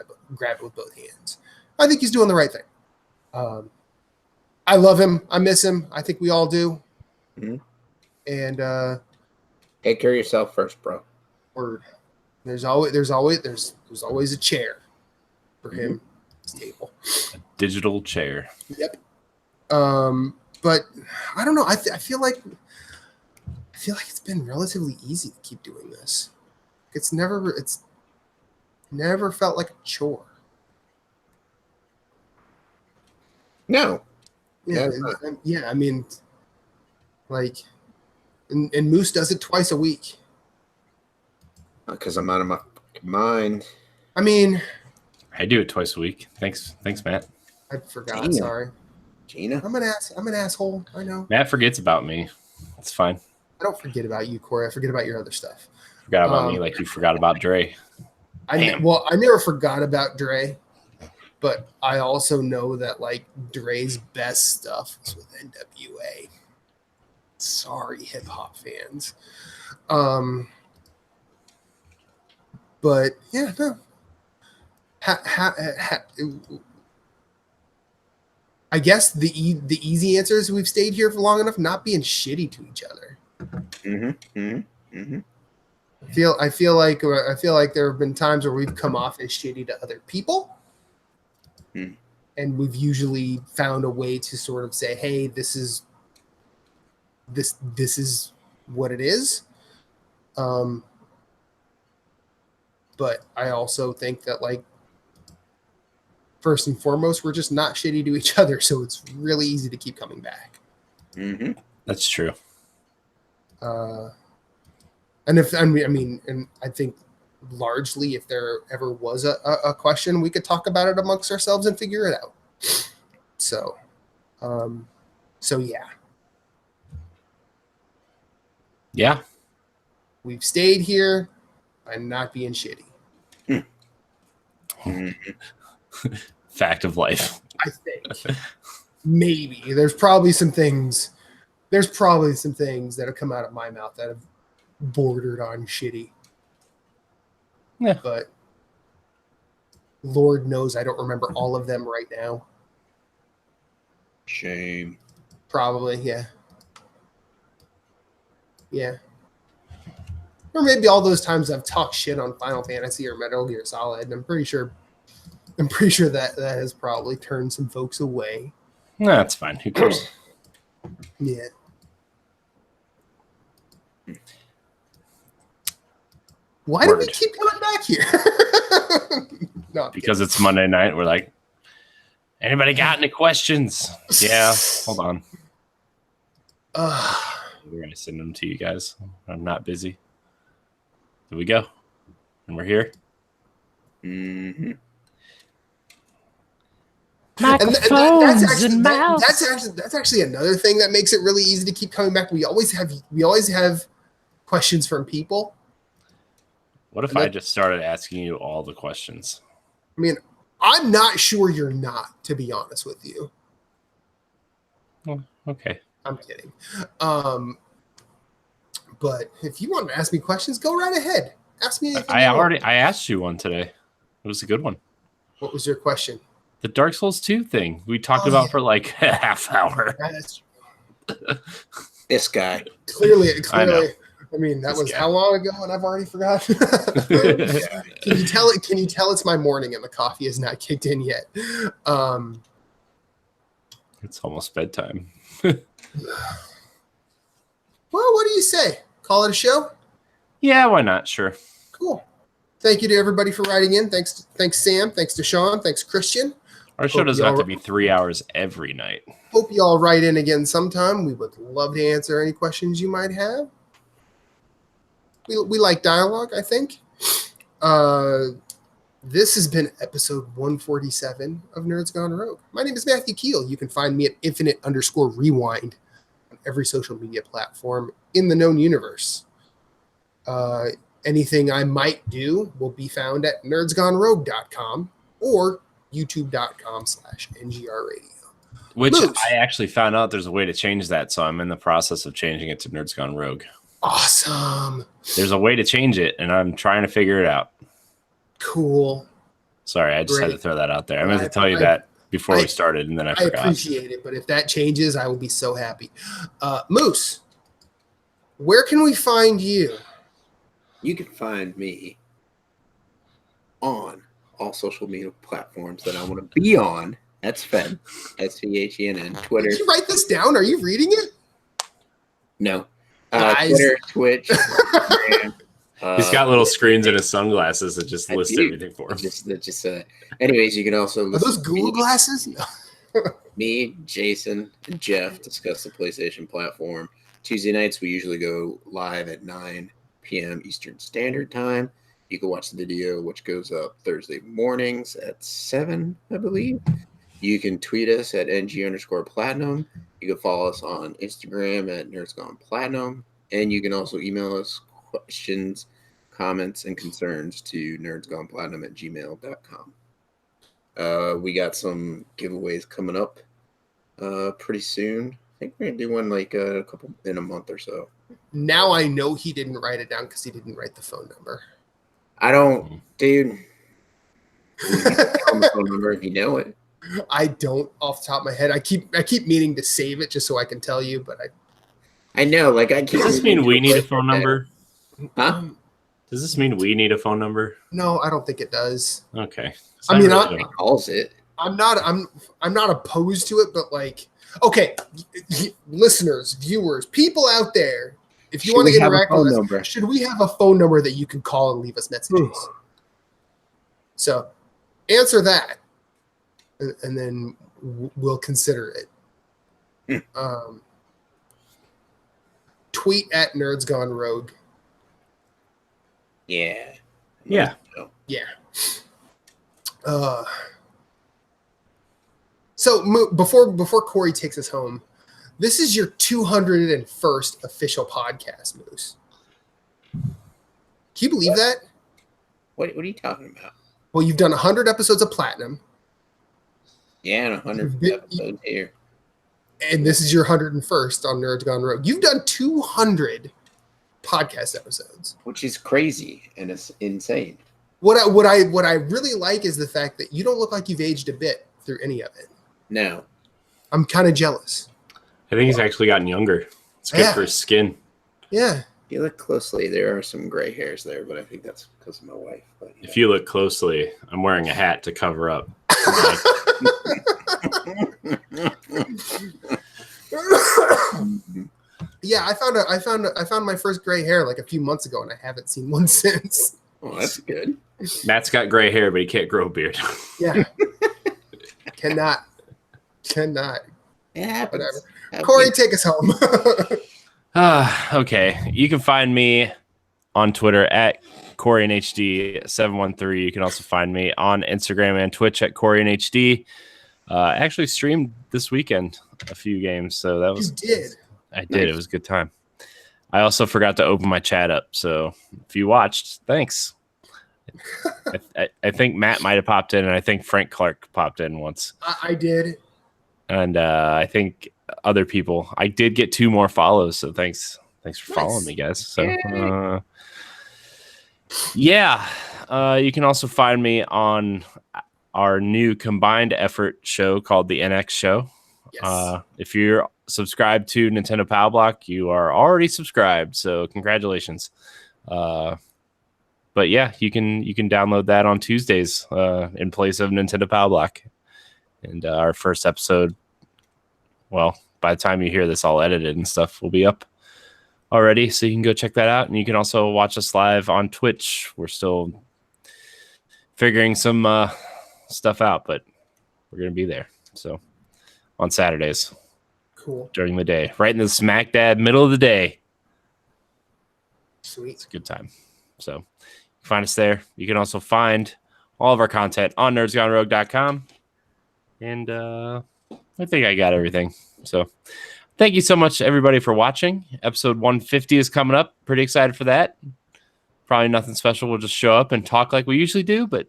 with both hands. I think he's doing the right thing. I love him. I miss him. I think we all do. Mm-hmm. And take care of yourself first, bro. Word. There's always a chair for him. His table. A digital chair. Yep. But I don't know. I feel like it's been relatively easy to keep doing this. It's never felt like a chore. No. Yeah. Yeah. I mean, like, and Moose does it twice a week. Because I'm out of my mind. I mean, I do it twice a week. Thanks, Matt. I forgot. Gina. Sorry. Gina. I'm an asshole. I know. Matt forgets about me. It's fine. I don't forget about you, Corey. I forget about your other stuff. Forgot about me like you forgot about Dre. I never forgot about Dre, but I also know that like Dre's best stuff was with NWA. Sorry, hip hop fans. But yeah, no. I guess the easy answer is we've stayed here for long enough, not being shitty to each other. I feel like there have been times where we've come off as shitty to other people, and we've usually found a way to sort of say, "Hey, this is what it is." But I also think that, like, first and foremost, we're just not shitty to each other, so it's really easy to keep coming back. That's true. And I think largely, if there ever was a question, we could talk about it amongst ourselves and figure it out. So yeah. Yeah. We've stayed here by not being shitty. Fact of life. I think maybe there's probably some things that have come out of my mouth that have bordered on shitty. Yeah. But Lord knows I don't remember all of them right now. Shame. Probably, yeah. Yeah. Or maybe all those times I've talked shit on Final Fantasy or Metal Gear Solid, and I'm pretty sure that has probably turned some folks away. No, that's fine. Who cares? Yeah. Why do we keep coming back here? No, because it's Monday night. We're like, anybody got any questions? Yeah, hold on. We're going to send them to you guys. I'm not busy. Here we go. And we're here. Microphones and mouths. That's actually another thing that makes it really easy to keep coming back. We always have questions from people. What if I just started asking you all the questions? I mean, I'm not sure you're not, to be honest with you. Oh, okay. I'm kidding. But if you want to ask me questions, go right ahead. Ask me anything. I asked you one today. It was a good one. What was your question? The Dark Souls 2 thing we talked about for like a half hour. This guy. Clearly. I mean, that was how long ago, and I've already forgotten. Can you tell it's my morning and the coffee has not kicked in yet? It's almost bedtime. Well, what do you say? Call it a show? Yeah, why not? Sure. Cool. Thank you to everybody for writing in. Thanks, Sam. Thanks to Sean. Thanks, Christian. Our show doesn't have to be 3 hours every night. Hope you all write in again sometime. We would love to answer any questions you might have. We like dialogue, I think. This has been episode 147 of Nerds Gone Rogue. My name is Matthew Keel. You can find me at infinite_rewind on every social media platform in the known universe. Anything I might do will be found at nerdsgonerogue.com or youtube.com/NGR Radio. Which Moose. I actually found out there's a way to change that, so I'm in the process of changing it to Nerds Gone Rogue. Awesome. There's a way to change it, and I'm trying to figure it out. Cool. Sorry, I just had to Great. throw that out there. I meant to tell you that before we started, and then I I forgot. appreciate it, but if that changes, I will be so happy. Moose, where can we find you? You can find me on all social media platforms that I want to be on. That's Sven, SVHENN, Twitter. Did you write this down? Are you reading it? No. Guys. Twitter, Twitch, Instagram. He's got little screens in his sunglasses that just I list do. everything for him. Anyways, you can also Are listen those to Google glasses? me, Jason, and Jeff discuss the PlayStation platform. Tuesday nights, we usually go live at 9 p.m. Eastern Standard Time. You can watch the video, which goes up Thursday mornings at 7, I believe. You can tweet us at NG_Platinum. You can follow us on Instagram at NerdsGonePlatinum. And you can also email us questions, comments, and concerns to nerdsgoneplatinum@gmail.com. We got some giveaways coming up pretty soon. I think we're going to do one like a couple in a month or so. Now I know he didn't write it down because he didn't write the phone number. I don't, dude. Tell the phone number if you know it. I don't off the top of my head. I keep meaning to save it just so I can tell you, but I know, like I keep. Does this mean we need a phone number? Huh? Does this mean we need a phone number? no, I don't think it does. Okay. I mean, It calls it. I'm not opposed to it, but like, okay, listeners, viewers, people out there, if you Should want to we have a interact phone with us, number? should we have a phone number that you can call and leave us messages? So, answer that, and then we'll consider it. Tweet at Nerds Gone Rogue. Yeah. Yeah. Yeah. So before Corey takes us home, this is your 201st official podcast, Moose. Can you believe that? What are you talking about? Well, you've done 100 episodes of Platinum, Yeah, and 100 episodes here. and this is your 101st on Nerds Gone Rogue. You've done 200 podcast episodes. Which is crazy and it's insane. What I really like is the fact that you don't look like you've aged a bit through any of it. No. I'm kind of jealous. I think he's actually gotten younger. It's good Yeah. for his skin. Yeah. If you look closely, there are some gray hairs there, but I think that's because of my wife. But If you look closely, I'm wearing a hat to cover up. Yeah, I found my first gray hair like a few months ago, and I haven't seen one since. Oh, that's good. Matt's got gray hair, but he can't grow a beard. Yeah, cannot. It happens. Whatever. Happens. Corey, take us home. Okay. You can find me on Twitter at CoreyNHD713. You can also find me on Instagram and Twitch at CoreyNHD. I actually streamed this weekend a few games, so that was You did. I did. Nice. It was a good time. I also forgot to open my chat up, so if you watched, thanks. I think Matt might have popped in, and I think Frank Clark popped in once, I did. and I think other people. I did get 2 more follows, so thanks for following me, guys. So you can also find me on our new combined effort show called the NX Show. Yes. If you're subscribed to Nintendo Power Block, you are already subscribed, so congratulations. But yeah, you can download that on Tuesdays in place of Nintendo Power Block. And our first episode, well, by the time you hear this all edited and stuff, will be up already, so you can go check that out. And you can also watch us live on Twitch. We're still figuring some stuff out, but we're going to be there. So on Saturdays Cool. during the day, right in the smack dab middle of the day. Sweet. It's a good time. So you can find us there. You can also find all of our content on nerdsgonerogue.com. And I think I got everything. So thank you so much, everybody, for watching. Episode 150 is coming up. Pretty excited for that. Probably nothing special. We'll just show up and talk like we usually do, but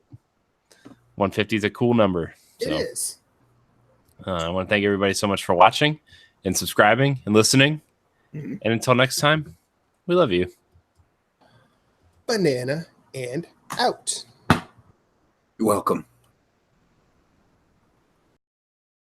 150 is a cool number. It So is. I want to thank everybody so much for watching and subscribing and listening. Mhm. And until next time, we love you. Banana and out. You're welcome.